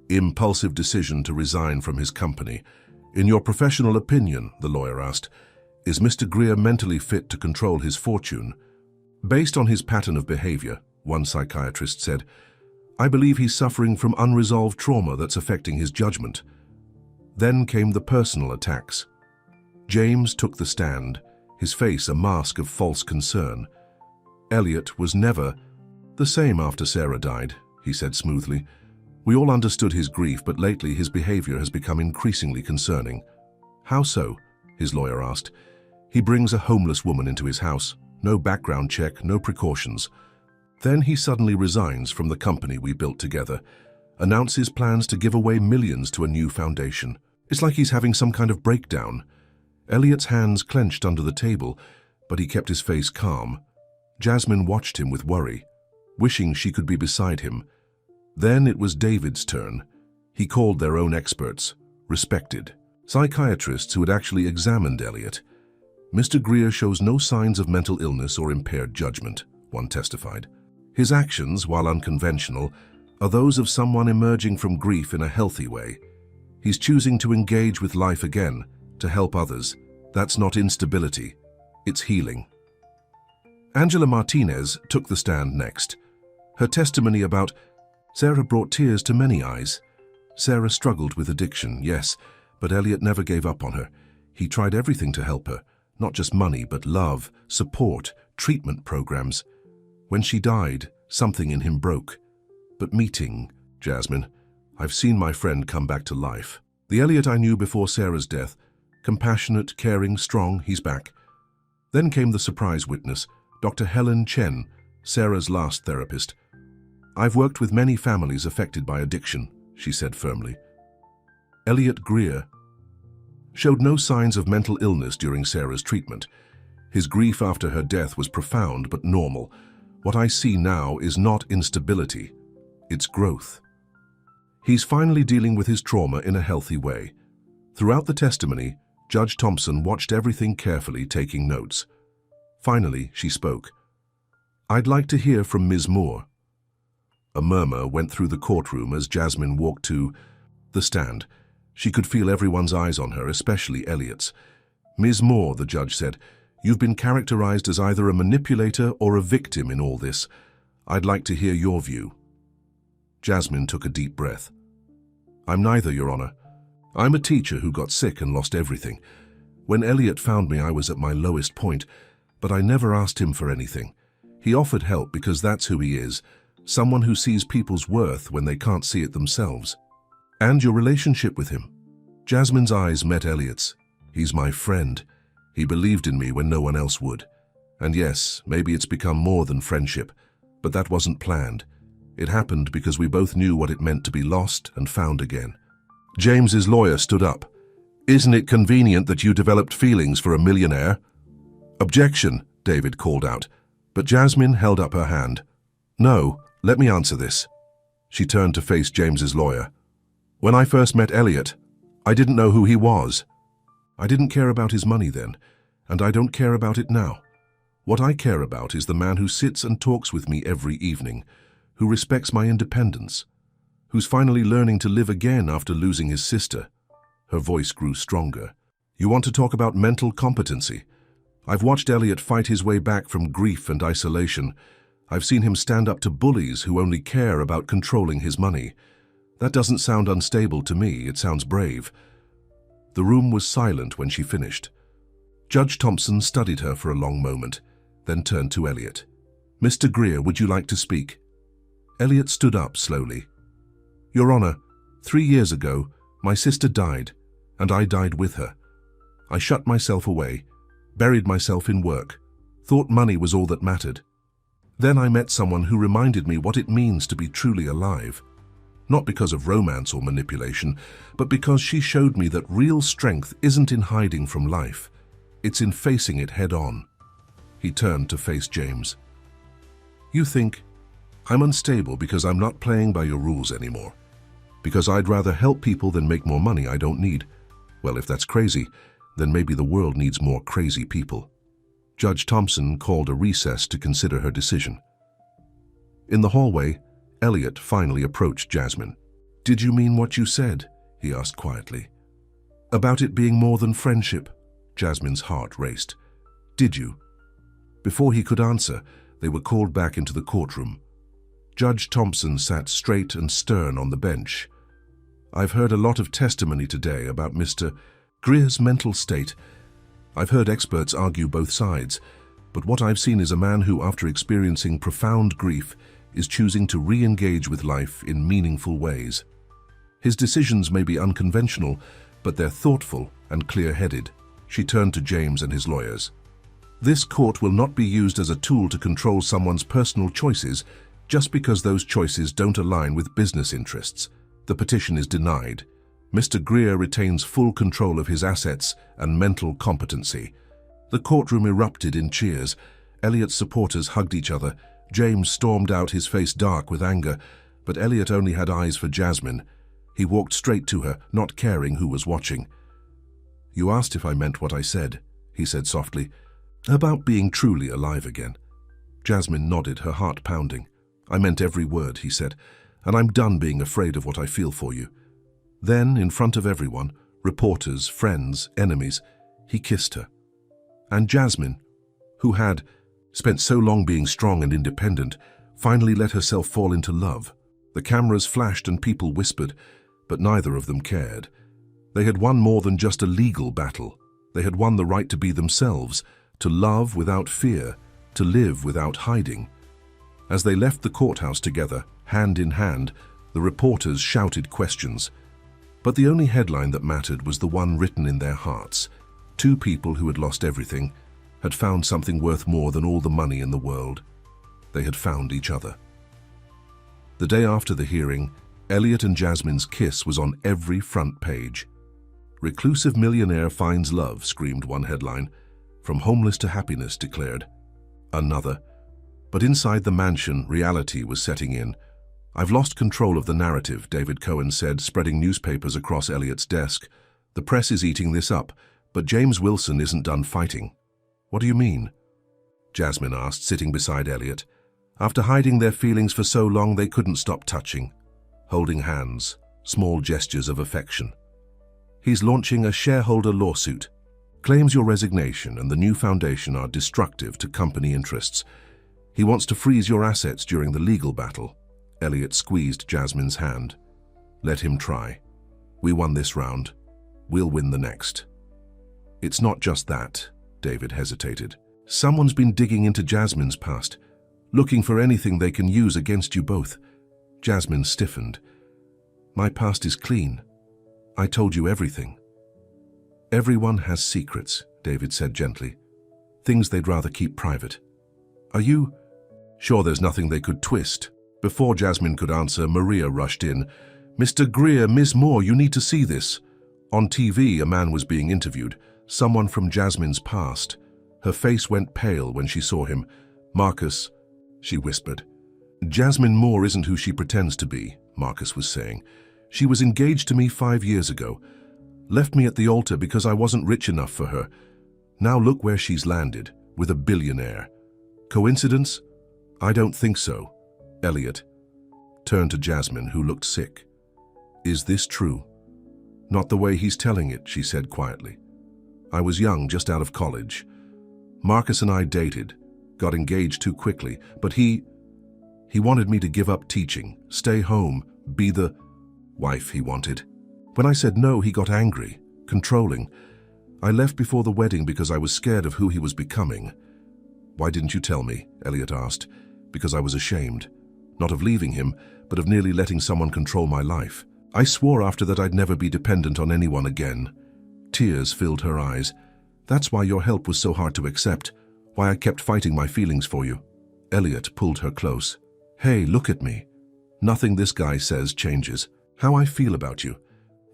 impulsive decision to resign from his company. In your professional opinion, the lawyer asked, is Mr. Greer mentally fit to control his fortune? Based on his pattern of behavior, one psychiatrist said, I believe he's suffering from unresolved trauma that's affecting his judgment. Then came the personal attacks. James took the stand, his face a mask of false concern. Elliot was never the same after Sarah died, he said smoothly. We all understood his grief, but lately his behavior has become increasingly concerning. How so? His lawyer asked. He brings a homeless woman into his house. No background check, no precautions. Then he suddenly resigns from the company we built together, announces plans to give away millions to a new foundation. It's like he's having some kind of breakdown. Elliot's hands clenched under the table, but he kept his face calm. Jasmine watched him with worry, wishing she could be beside him. Then it was David's turn. He called their own experts, respected psychiatrists who had actually examined Elliot. Mr. Greer shows no signs of mental illness or impaired judgment, one testified. His actions, while unconventional, are those of someone emerging from grief in a healthy way. He's choosing to engage with life again, to help others. That's not instability, it's healing. Angela Martinez took the stand next. Her testimony about Sarah brought tears to many eyes. Sarah struggled with addiction, yes, but Elliot never gave up on her. He tried everything to help her, not just money, but love, support, treatment programs. When she died, something in him broke. But meeting Jasmine, I've seen my friend come back to life. The Elliot I knew before Sarah's death, compassionate, caring, strong, he's back. Then came the surprise witness, Dr. Helen Chen, Sarah's last therapist. I've worked with many families affected by addiction, she said firmly. Elliot Greer showed no signs of mental illness during Sarah's treatment. His grief after her death was profound but normal. What I see now is not instability, it's growth. He's finally dealing with his trauma in a healthy way. Throughout the testimony, Judge Thompson watched everything carefully, taking notes. Finally, she spoke. I'd like to hear from Ms. Moore. A murmur went through the courtroom as Jasmine walked to the stand. She could feel everyone's eyes on her, especially Elliot's. Ms. Moore, the judge said, you've been characterized as either a manipulator or a victim in all this. I'd like to hear your view. Jasmine took a deep breath. I'm neither, Your Honor. I'm a teacher who got sick and lost everything. When Elliot found me, I was at my lowest point, but I never asked him for anything. He offered help because that's who he is, someone who sees people's worth when they can't see it themselves. And your relationship with him? Jasmine's eyes met Elliot's. He's my friend. He believed in me when no one else would. And yes, maybe it's become more than friendship, but that wasn't planned. It happened because we both knew what it meant to be lost and found again. James's lawyer stood up. Isn't it convenient that you developed feelings for a millionaire? Objection, David called out, but Jasmine held up her hand. No, let me answer this. She turned to face James's lawyer. When I first met Elliot, I didn't know who he was. I didn't care about his money then, and I don't care about it now. What I care about is the man who sits and talks with me every evening, who respects my independence, who's finally learning to live again after losing his sister. Her voice grew stronger. You want to talk about mental competency? I've watched Elliot fight his way back from grief and isolation. I've seen him stand up to bullies who only care about controlling his money. That doesn't sound unstable to me, it sounds brave. The room was silent when she finished. Judge Thompson studied her for a long moment, then turned to Elliot. Mr. Greer, would you like to speak? Elliot stood up slowly. Your Honor, 3 years ago, my sister died, and I died with her. I shut myself away, buried myself in work, thought money was all that mattered. Then I met someone who reminded me what it means to be truly alive. Not because of romance or manipulation, but because she showed me that real strength isn't in hiding from life. It's in facing it head on. He turned to face James. You think I'm unstable because I'm not playing by your rules anymore? Because I'd rather help people than make more money I don't need? Well, if that's crazy, then maybe the world needs more crazy people. Judge Thompson called a recess to consider her decision. In the hallway, Elliot finally approached Jasmine. Did you mean what you said? He asked quietly. About it being more than friendship? Jasmine's heart raced. Did you? Before he could answer, they were called back into the courtroom. Judge Thompson sat straight and stern on the bench. I've heard a lot of testimony today about Mr. Greer's mental state. I've heard experts argue both sides, but what I've seen is a man who, after experiencing profound grief, is choosing to re-engage with life in meaningful ways. His decisions may be unconventional, but they're thoughtful and clear-headed. She turned to James and his lawyers. This court will not be used as a tool to control someone's personal choices just because those choices don't align with business interests. The petition is denied. Mr. Greer retains full control of his assets and mental competency. The courtroom erupted in cheers. Elliot's supporters hugged each other. James stormed out, his face dark with anger, but Elliot only had eyes for Jasmine. He walked straight to her, not caring who was watching. "You asked if I meant what I said," he said softly. "About being truly alive again." Jasmine nodded, her heart pounding. "I meant every word," he said, "and I'm done being afraid of what I feel for you." Then, in front of everyone, reporters, friends, enemies, he kissed her. And Jasmine, who had spent so long being strong and independent, finally let herself fall into love. The cameras flashed and people whispered, but neither of them cared. They had won more than just a legal battle. They had won the right to be themselves, to love without fear, to live without hiding. As they left the courthouse together, hand in hand, the reporters shouted questions. But the only headline that mattered was the one written in their hearts. Two people who had lost everything had found something worth more than all the money in the world. They had found each other. The day after the hearing, Elliot and Jasmine's kiss was on every front page. "Reclusive millionaire finds love," screamed one headline. "From homeless to happiness," declared another. But inside the mansion, reality was setting in. "I've lost control of the narrative," David Cohen said, spreading newspapers across Elliot's desk. "The press is eating this up, but James Wilson isn't done fighting." "What do you mean?" Jasmine asked, sitting beside Elliot. After hiding their feelings for so long, they couldn't stop touching, holding hands, small gestures of affection. "He's launching a shareholder lawsuit. Claims your resignation and the new foundation are destructive to company interests. He wants to freeze your assets during the legal battle." Elliot squeezed Jasmine's hand. "Let him try. We won this round. We'll win the next." "It's not just that," David hesitated. "Someone's been digging into Jasmine's past, looking for anything they can use against you both." Jasmine stiffened. "My past is clean. I told you everything." "Everyone has secrets," David said gently. "Things they'd rather keep private. Are you sure there's nothing they could twist?" Before Jasmine could answer, Maria rushed in. "Mr. Greer, Miss Moore, you need to see this." On TV, a man was being interviewed, someone from Jasmine's past. Her face went pale when she saw him. "Marcus," she whispered. "Jasmine Moore isn't who she pretends to be," Marcus was saying. "She was engaged to me 5 years ago. Left me at the altar because I wasn't rich enough for her. Now look where she's landed, with a billionaire. Coincidence? I don't think so." Elliot turned to Jasmine, who looked sick. "Is this true?" "Not the way he's telling it," she said quietly. "I was young, just out of college. Marcus and I dated, got engaged too quickly, but he wanted me to give up teaching, stay home, be the wife he wanted. When I said no, he got angry, controlling. I left before the wedding because I was scared of who he was becoming." "Why didn't you tell me?" Elliot asked. "Because I was ashamed. Not of leaving him, but of nearly letting someone control my life. I swore after that I'd never be dependent on anyone again." Tears filled her eyes. "That's why your help was so hard to accept, why I kept fighting my feelings for you." Elliot pulled her close. "Hey, look at me. Nothing this guy says changes how I feel about you.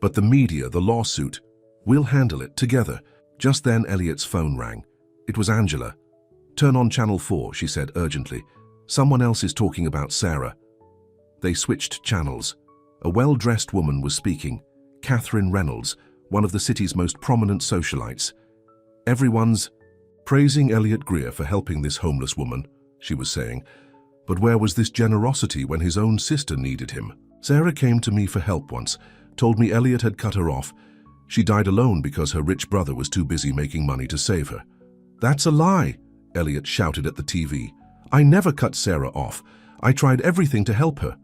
But the media, the lawsuit, we'll handle it together." Just then Elliot's phone rang. It was Angela. "Turn on Channel 4, she said urgently. "Someone else is talking about Sarah." They switched channels. A well-dressed woman was speaking, Catherine Reynolds, one of the city's most prominent socialites. "Everyone's praising Elliot Greer for helping this homeless woman," she was saying. "But where was this generosity when his own sister needed him? Sarah came to me for help once, told me Elliot had cut her off. She died alone because her rich brother was too busy making money to save her." "That's a lie," Elliot shouted at the TV. "I never cut Sarah off. I tried everything to help her."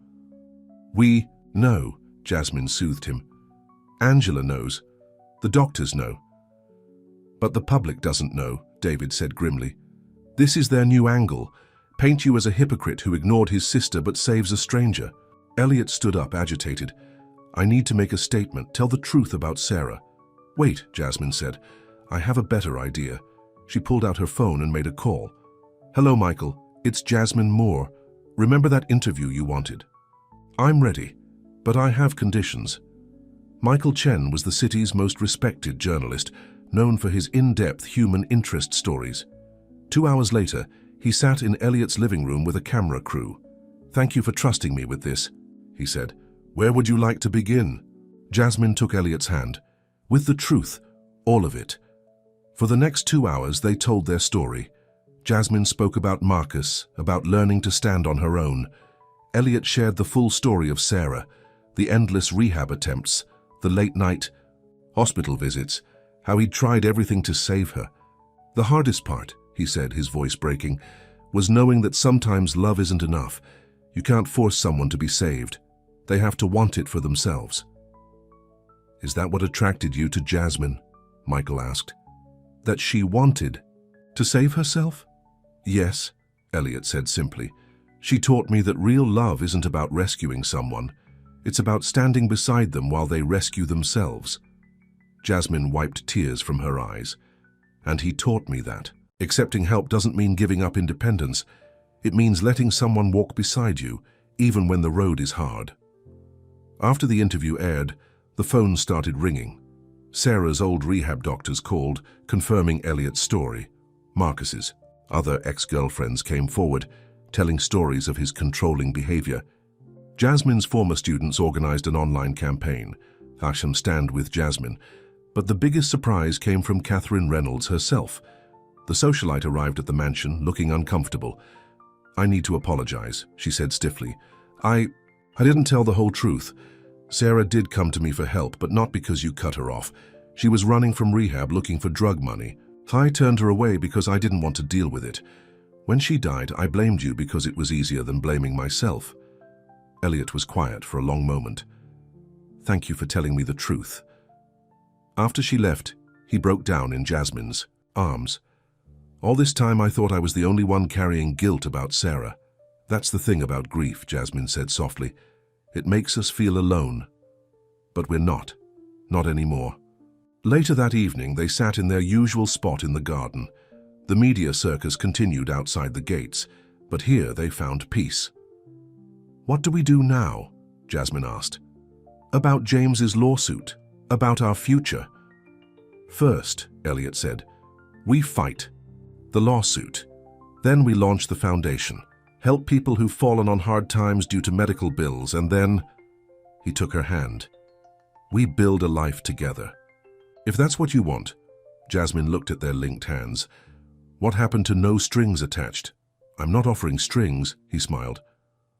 "We know," Jasmine soothed him. Angela knows. The doctors know. But the public doesn't know, David said grimly. This is their new angle. Paint you as a hypocrite who ignored his sister but saves a stranger. Elliot stood up, agitated. I need to make a statement. Tell the truth about Sarah. Wait, Jasmine said. I have a better idea. She pulled out her phone and made a call. Hello, Michael. It's Jasmine Moore. Remember that interview you wanted? I'm ready, but I have conditions. Michael Chen was the city's most respected journalist, known for his in-depth human interest stories. 2 hours later, he sat in Elliot's living room with a camera crew. Thank you for trusting me with this, he said. Where would you like to begin? Jasmine took Elliot's hand. With the truth, all of it. For the next 2 hours, they told their story. Jasmine spoke about Marcus, about learning to stand on her own. Elliot shared the full story of Sarah, the endless rehab attempts, the late-night hospital visits, how he'd tried everything to save her. The hardest part, he said, his voice breaking, was knowing that sometimes love isn't enough. You can't force someone to be saved. They have to want it for themselves. Is that what attracted you to Jasmine? Michael asked. That she wanted to save herself? Yes, Elliot said simply. She taught me that real love isn't about rescuing someone. It's about standing beside them while they rescue themselves. Jasmine wiped tears from her eyes. And he taught me that. Accepting help doesn't mean giving up independence. It means letting someone walk beside you, even when the road is hard. After the interview aired, the phone started ringing. Sarah's old rehab doctors called, confirming Elliot's story. Marcus's. Other ex-girlfriends came forward, telling stories of his controlling behavior. Jasmine's former students organized an online campaign, Asham Stand with Jasmine, but the biggest surprise came from Catherine Reynolds herself. The socialite arrived at the mansion, looking uncomfortable. I need to apologize, she said stiffly. I didn't tell the whole truth. Sarah did come to me for help, but not because you cut her off. She was running from rehab looking for drug money. I turned her away because I didn't want to deal with it. When she died, I blamed you because it was easier than blaming myself. Elliot was quiet for a long moment. Thank you for telling me the truth. After she left, he broke down in Jasmine's arms. All this time I thought I was the only one carrying guilt about Sarah. That's the thing about grief, Jasmine said softly. It makes us feel alone. But we're not. Not anymore. Later that evening, they sat in their usual spot in the garden. The media circus continued outside the gates, but here they found peace. What do we do now? Jasmine asked. About James's lawsuit. About our future. First, Elliot said, we fight. The lawsuit. Then we launch the foundation. Help people who've fallen on hard times due to medical bills, and then... He took her hand. We build a life together. If that's what you want, Jasmine looked at their linked hands. What happened to no strings attached? I'm not offering strings, he smiled.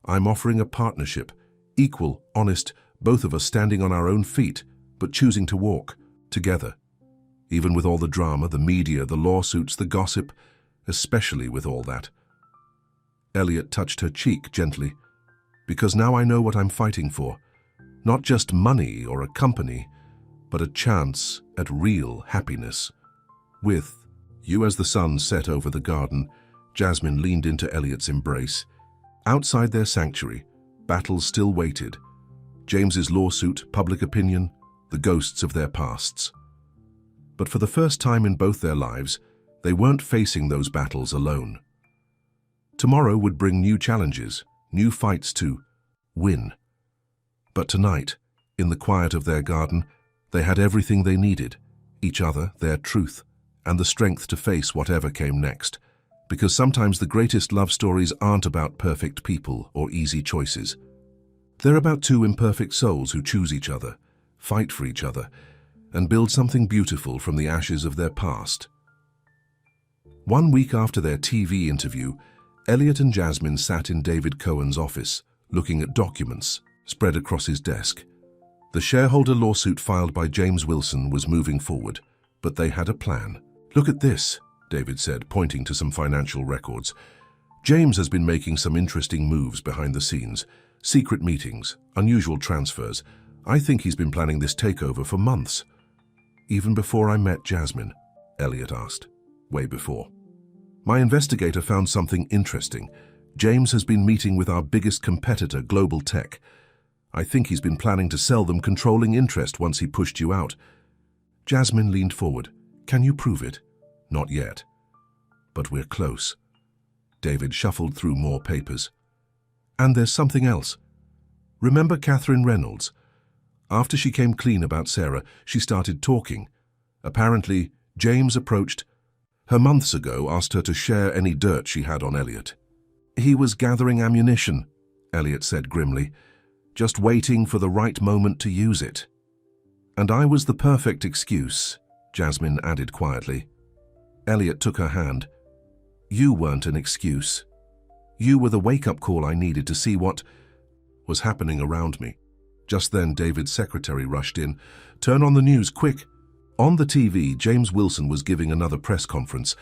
I'm offering a partnership, equal, honest, both of us standing on our own feet, but choosing to walk together. Even with all the drama, the media, the lawsuits, the gossip, especially with all that. Elliot touched her cheek gently. Because now I know what I'm fighting for. Not just money or a company, but a chance at real happiness. With you as the sun set over the garden, Jasmine leaned into Elliot's embrace. Outside their sanctuary, battles still waited. James's lawsuit, public opinion, the ghosts of their pasts. But for the first time in both their lives, they weren't facing those battles alone. Tomorrow would bring new challenges, new fights to win. But tonight, in the quiet of their garden, they had everything they needed, each other, their truth, and the strength to face whatever came next. Because sometimes the greatest love stories aren't about perfect people or easy choices. They're about two imperfect souls who choose each other, fight for each other, and build something beautiful from the ashes of their past. 1 week after their TV interview, Elliot and Jasmine sat in David Cohen's office, looking at documents spread across his desk. The shareholder lawsuit filed by James Wilson was moving forward, but they had a plan. Look at this, David said, pointing to some financial records. James has been making some interesting moves behind the scenes. Secret meetings, unusual transfers. I think he's been planning this takeover for months. Even before I met Jasmine, Elliot asked. Way before. My investigator found something interesting. James has been meeting with our biggest competitor, Global Tech. I think he's been planning to sell them controlling interest once he pushed you out. Jasmine leaned forward. Can you prove it? Not yet. But we're close. David shuffled through more papers. And there's something else. Remember Catherine Reynolds? After she came clean about Sarah, she started talking. Apparently, James approached her months ago, asked her to share any dirt she had on Elliot. He was gathering ammunition, Elliot said grimly, just waiting for the right moment to use it. And I was the perfect excuse, Jasmine added quietly. Elliot took her hand. You weren't an excuse. You were the wake-up call I needed to see what was happening around me. Just then, David's secretary rushed in. Turn on the news, quick. On the TV, James Wilson was giving another press conference,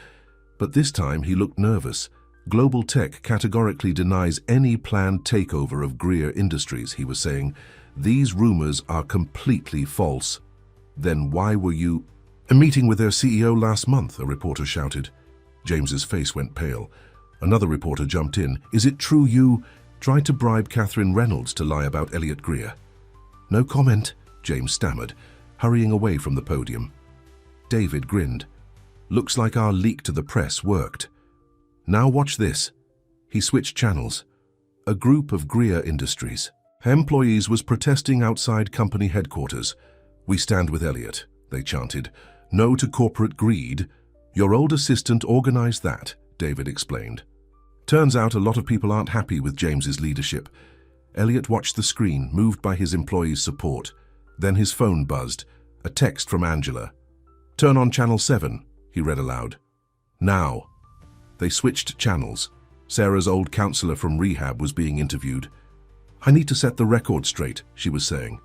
but this time he looked nervous. Global Tech categorically denies any planned takeover of Greer Industries, he was saying. These rumors are completely false. Then why were you a meeting with their CEO last month? A reporter shouted. James's face went pale. Another reporter jumped in. Is it true you tried to bribe Catherine Reynolds to lie about Elliot Greer? No comment, James stammered, hurrying away from the podium. David grinned. Looks like our leak to the press worked. Now watch this. He switched channels. A group of Greer Industries employees was protesting outside company headquarters. We stand with Elliot, they chanted. No to corporate greed. Your old assistant organized that, David explained. Turns out a lot of people aren't happy with James's leadership. Elliot watched the screen, moved by his employees' support. Then his phone buzzed. A text from Angela. Turn on channel 7, he read aloud. Now. They switched channels. Sarah's old counselor from rehab was being interviewed. I need to set the record straight, she was saying.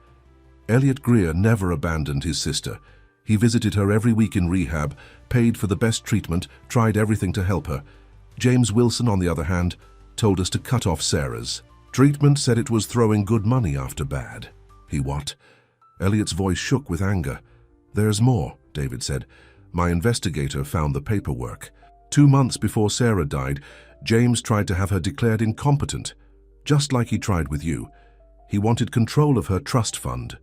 Elliot Greer never abandoned his sister. He visited her every week in rehab, paid for the best treatment, tried everything to help her. James Wilson, on the other hand, told us to cut off Sarah's treatment, said it was throwing good money after bad. He what? Elliot's voice shook with anger. There's more, David said. My investigator found the paperwork. 2 months before Sarah died, James tried to have her declared incompetent, just like he tried with you. He wanted control of her trust fund.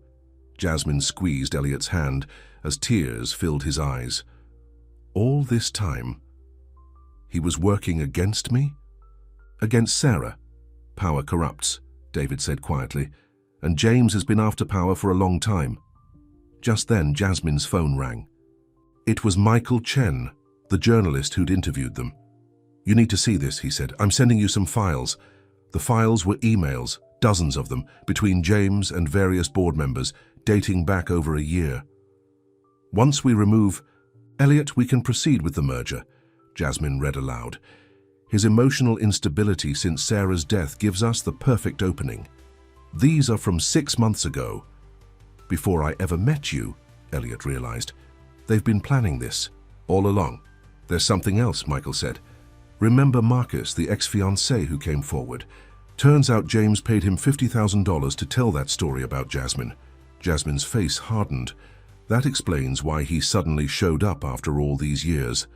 Jasmine squeezed Elliot's hand as tears filled his eyes. All this time, he was working against me? Against Sarah. Power corrupts, David said quietly, and James has been after power for a long time. Just then, Jasmine's phone rang. It was Michael Chen, the journalist who'd interviewed them. You need to see this, he said. I'm sending you some files. The files were emails, dozens of them, between James and various board members, dating back over a year. Once we remove Elliot, we can proceed with the merger, Jasmine read aloud. His emotional instability since Sarah's death gives us the perfect opening. These are from 6 months ago. Before I ever met you, Elliot realized. They've been planning this all along. There's something else, Michael said. Remember Marcus, the ex-fiancé who came forward? Turns out James paid him $50,000 to tell that story about Jasmine. Jasmine's face hardened. That explains why he suddenly showed up after all these years.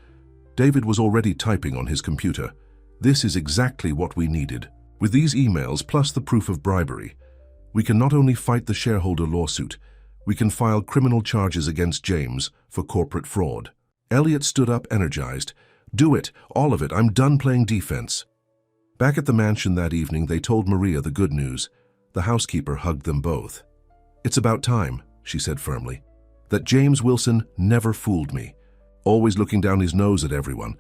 David was already typing on his computer. This is exactly what we needed. With these emails plus the proof of bribery, we can not only fight the shareholder lawsuit, we can file criminal charges against James for corporate fraud. Elliot stood up, energized. Do it, all of it. I'm done playing defense. Back at the mansion that evening, they told Maria the good news. The housekeeper hugged them both. It's about time, she said firmly, that James Wilson never fooled me, always looking down his nose at everyone.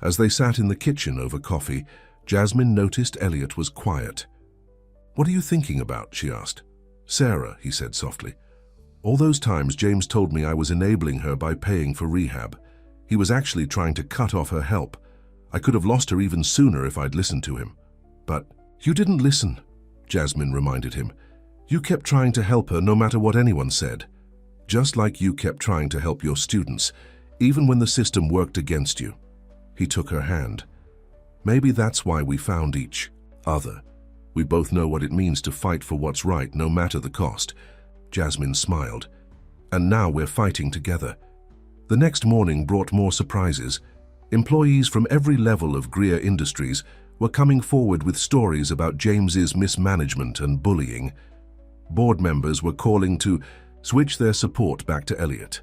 As they sat in the kitchen over coffee, Jasmine noticed Elliot was quiet. What are you thinking about? She asked. Sarah, he said softly. All those times James told me I was enabling her by paying for rehab. He was actually trying to cut off her help. I could have lost her even sooner if I'd listened to him. But you didn't listen, Jasmine reminded him. You kept trying to help her no matter what anyone said. Just like you kept trying to help your students, even when the system worked against you. He took her hand. Maybe that's why we found each other. We both know what it means to fight for what's right, no matter the cost. Jasmine smiled. "And now we're fighting together." The next morning brought more surprises. Employees from every level of Greer Industries were coming forward with stories about James's mismanagement and bullying. Board members were calling to switch their support back to Elliot.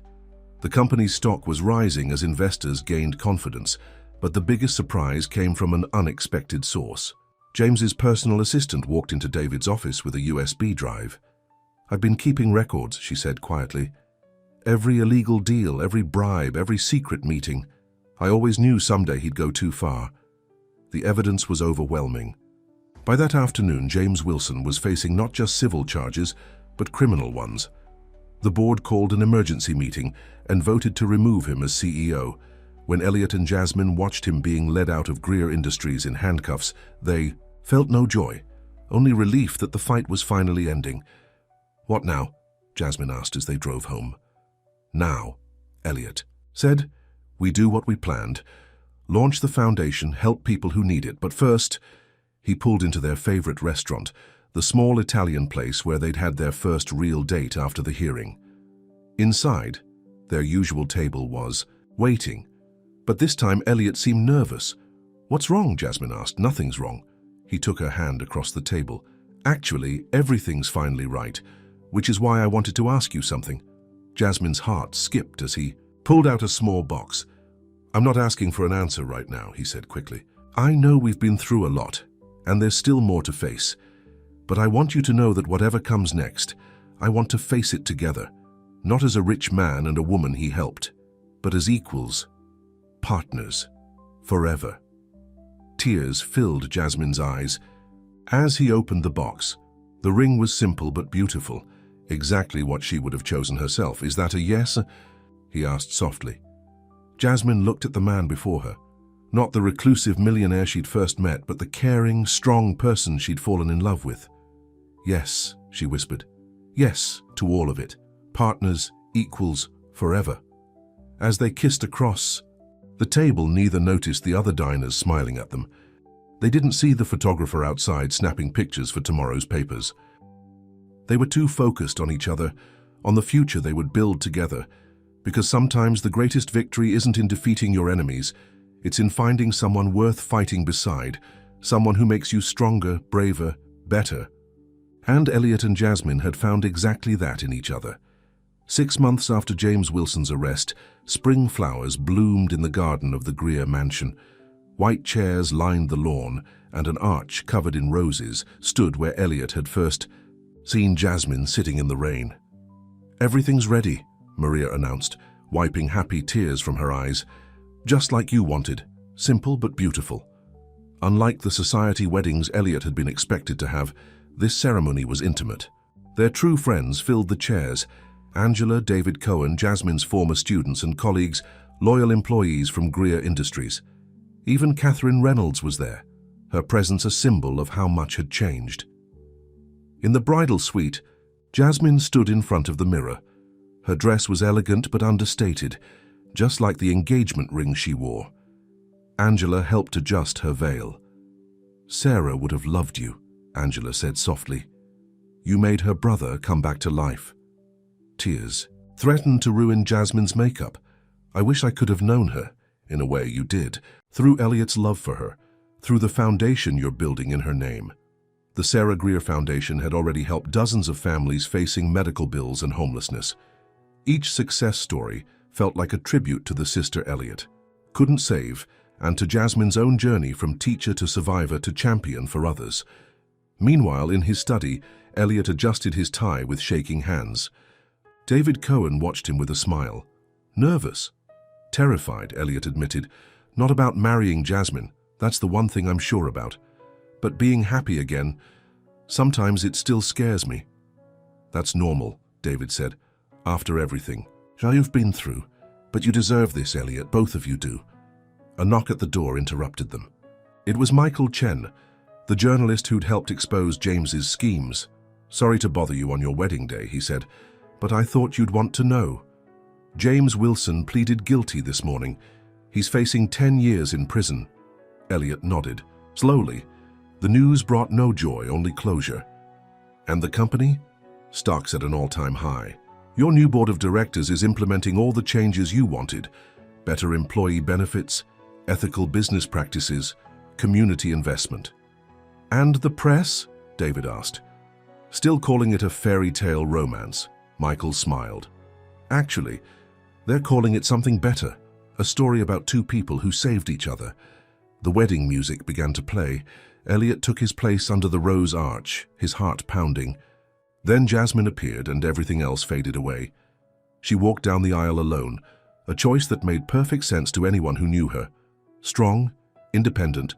The company's stock was rising as investors gained confidence, but the biggest surprise came from an unexpected source. James's personal assistant walked into David's office with a USB drive. "I've been keeping records," she said quietly. "Every illegal deal, every bribe, every secret meeting. I always knew someday he'd go too far." The evidence was overwhelming. By that afternoon, James Wilson was facing not just civil charges, but criminal ones. The board called an emergency meeting and voted to remove him as CEO. When Elliot and Jasmine watched him being led out of Greer Industries in handcuffs, they felt no joy, only relief that the fight was finally ending. "What now?" Jasmine asked as they drove home. "Now," Elliot said, "we do what we planned. Launch the foundation, help people who need it. But first," he pulled into their favorite restaurant, the small Italian place where they'd had their first real date after the hearing. Inside, their usual table was waiting. But this time Elliot seemed nervous. "What's wrong?" Jasmine asked. "Nothing's wrong." He took her hand across the table. "Actually, everything's finally right, which is why I wanted to ask you something." Jasmine's heart skipped as he pulled out a small box. "I'm not asking for an answer right now," he said quickly. "I know we've been through a lot, and there's still more to face. But I want you to know that whatever comes next, I want to face it together, not as a rich man and a woman he helped, but as equals, partners, forever." Tears filled Jasmine's eyes. As he opened the box, the ring was simple but beautiful, exactly what she would have chosen herself. "Is that a yes?" he asked softly. Jasmine looked at the man before her, not the reclusive millionaire she'd first met, but the caring, strong person she'd fallen in love with. "Yes," she whispered. "Yes to all of it. Partners, equals, forever." As they kissed across the table, neither noticed the other diners smiling at them. They didn't see the photographer outside snapping pictures for tomorrow's papers. They were too focused on each other, on the future they would build together, because sometimes the greatest victory isn't in defeating your enemies, it's in finding someone worth fighting beside, someone who makes you stronger, braver, better. And Elliot and Jasmine had found exactly that in each other. 6 months after James Wilson's arrest, spring flowers bloomed in the garden of the Greer mansion. White chairs lined the lawn, and an arch covered in roses stood where Elliot had first seen Jasmine sitting in the rain. "Everything's ready," Maria announced, wiping happy tears from her eyes. "Just like you wanted, simple but beautiful." Unlike the society weddings Elliot had been expected to have, this ceremony was intimate. Their true friends filled the chairs: Angela, David Cohen, Jasmine's former students and colleagues, loyal employees from Greer Industries. Even Catherine Reynolds was there, her presence a symbol of how much had changed. In the bridal suite, Jasmine stood in front of the mirror. Her dress was elegant but understated, just like the engagement ring she wore. Angela helped adjust her veil. "Sarah would have loved you," Angela said softly. "You made her brother come back to life." Tears threatened to ruin Jasmine's makeup. "I wish I could have known her. In a way, you did, through Elliot's love for her, through the foundation you're building in her name." The Sarah Greer Foundation had already helped dozens of families facing medical bills and homelessness. Each success story felt like a tribute to the sister Elliot couldn't save, and to Jasmine's own journey from teacher to survivor to champion for others. Meanwhile, in his study, Elliot adjusted his tie with shaking hands. David Cohen watched him with a smile. "Nervous?" "Terrified," Elliot admitted. "Not about marrying Jasmine, that's the one thing I'm sure about. But being happy again, sometimes it still scares me." "That's normal," David said. "After everything you've been through. But you deserve this, Elliot, both of you do." A knock at the door interrupted them. It was Michael Chen, the journalist who'd helped expose James's schemes. "Sorry to bother you on your wedding day," he said, "but I thought you'd want to know. James Wilson pleaded guilty this morning. He's facing 10 years in prison." Elliot nodded. Slowly, the news brought no joy, only closure. "And the company?" Stocks at an all-time high. Your new board of directors is implementing all the changes you wanted. Better employee benefits, ethical business practices, community investment. And the press? David asked. Still calling it a fairy tale romance. Michael smiled. Actually, they're calling it something better. A story about two people who saved each other. The wedding music began to play. Elliot took his place under the rose arch, his heart pounding. Then Jasmine appeared and everything else faded away. She walked down the aisle alone, a choice that made perfect sense to anyone who knew her. Strong, independent,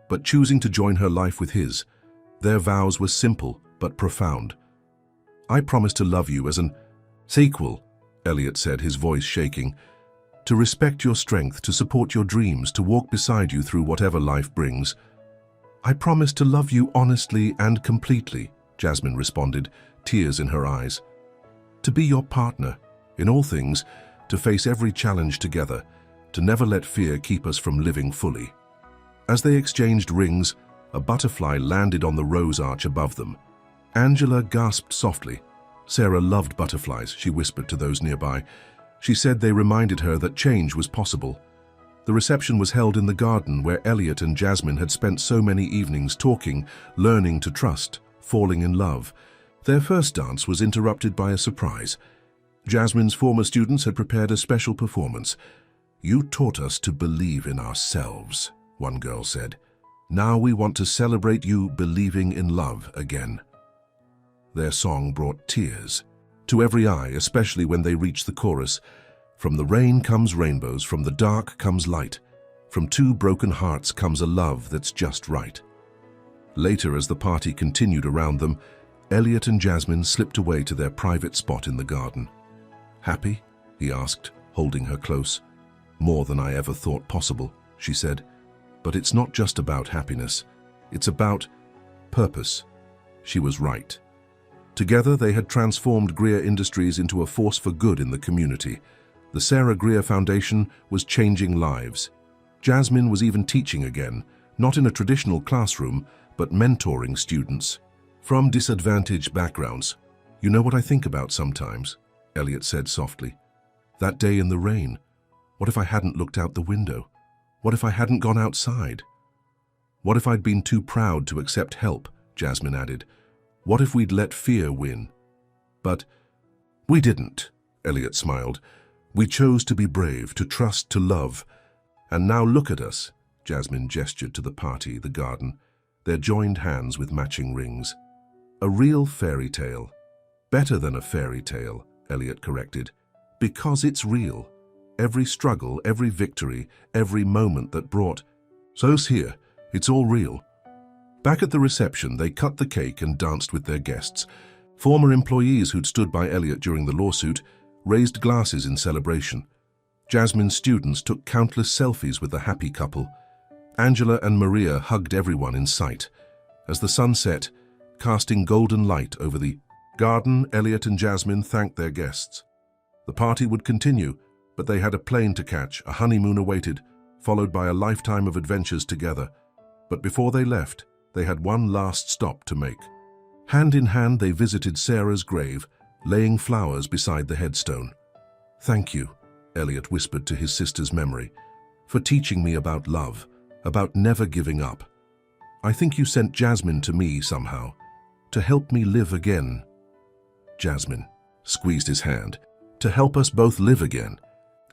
but choosing to join her life with his. Their vows were simple but profound. I promise to love you as an sequel, Elliot said, his voice shaking. To respect your strength, to support your dreams, to walk beside you through whatever life brings. I promise to love you honestly and completely, Jasmine responded, tears in her eyes. To be your partner, in all things, to face every challenge together, to never let fear keep us from living fully. As they exchanged rings, a butterfly landed on the rose arch above them. Angela gasped softly. Sarah loved butterflies, she whispered to those nearby. She said they reminded her that change was possible. The reception was held in the garden where Elliot and Jasmine had spent so many evenings talking, learning to trust, falling in love. Their first dance was interrupted by a surprise. Jasmine's former students had prepared a special performance. You taught us to believe in ourselves, one girl said. Now we want to celebrate you believing in love again. Their song brought tears to every eye, especially when they reached the chorus. From the rain comes rainbows, from the dark comes light. From two broken hearts comes a love that's just right. Later, as the party continued around them, Elliot and Jasmine slipped away to their private spot in the garden. Happy? He asked, holding her close. More than I ever thought possible, she said. But it's not just about happiness. It's about purpose. She was right. Together, they had transformed Greer Industries into a force for good in the community. The Sarah Greer Foundation was changing lives. Jasmine was even teaching again, not in a traditional classroom, but mentoring students from disadvantaged backgrounds. You know what I think about sometimes, Elliot said softly. That day in the rain. What if I hadn't looked out the window? What if I hadn't gone outside? What if I'd been too proud to accept help, Jasmine added. What if we'd let fear win? But we didn't, Elliot smiled. We chose to be brave, to trust, to love. And now look at us, Jasmine gestured to the party, the garden, their joined hands with matching rings. A real fairy tale. Better than a fairy tale, Elliot corrected. Because it's real. Every struggle, every victory, every moment that brought. So's here. It's all real. Back at the reception, they cut the cake and danced with their guests. Former employees who'd stood by Elliot during the lawsuit raised glasses in celebration. Jasmine's students took countless selfies with the happy couple. Angela and Maria hugged everyone in sight. As the sun set, casting golden light over the garden, Elliot and Jasmine thanked their guests. The party would continue, but they had a plane to catch, a honeymoon awaited, followed by a lifetime of adventures together. But before they left, they had one last stop to make. Hand in hand, they visited Sarah's grave, laying flowers beside the headstone. Thank you, Elliot whispered to his sister's memory, for teaching me about love, about never giving up. I think you sent Jasmine to me somehow, to help me live again. Jasmine squeezed his hand, to help us both live again.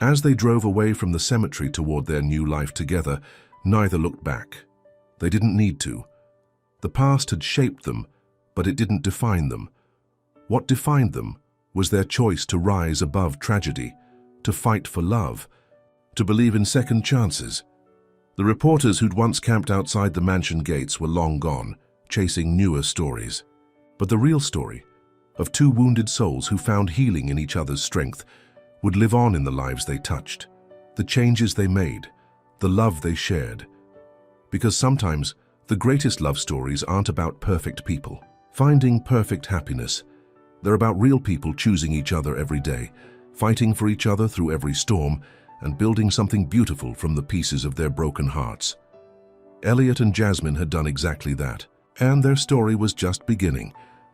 As they drove away from the cemetery toward their new life together, neither looked back. They didn't need to. The past had shaped them, but it didn't define them. What defined them was their choice to rise above tragedy, to fight for love, to believe in second chances. The reporters who'd once camped outside the mansion gates were long gone, chasing newer stories. But the real story, of two wounded souls who found healing in each other's strength, would live on in the lives they touched, the changes they made, the love they shared. Because sometimes, the greatest love stories aren't about perfect people, finding perfect happiness. They're about real people choosing each other every day, fighting for each other through every storm, and building something beautiful from the pieces of their broken hearts. Elliot and Jasmine had done exactly that, and their story was just beginning.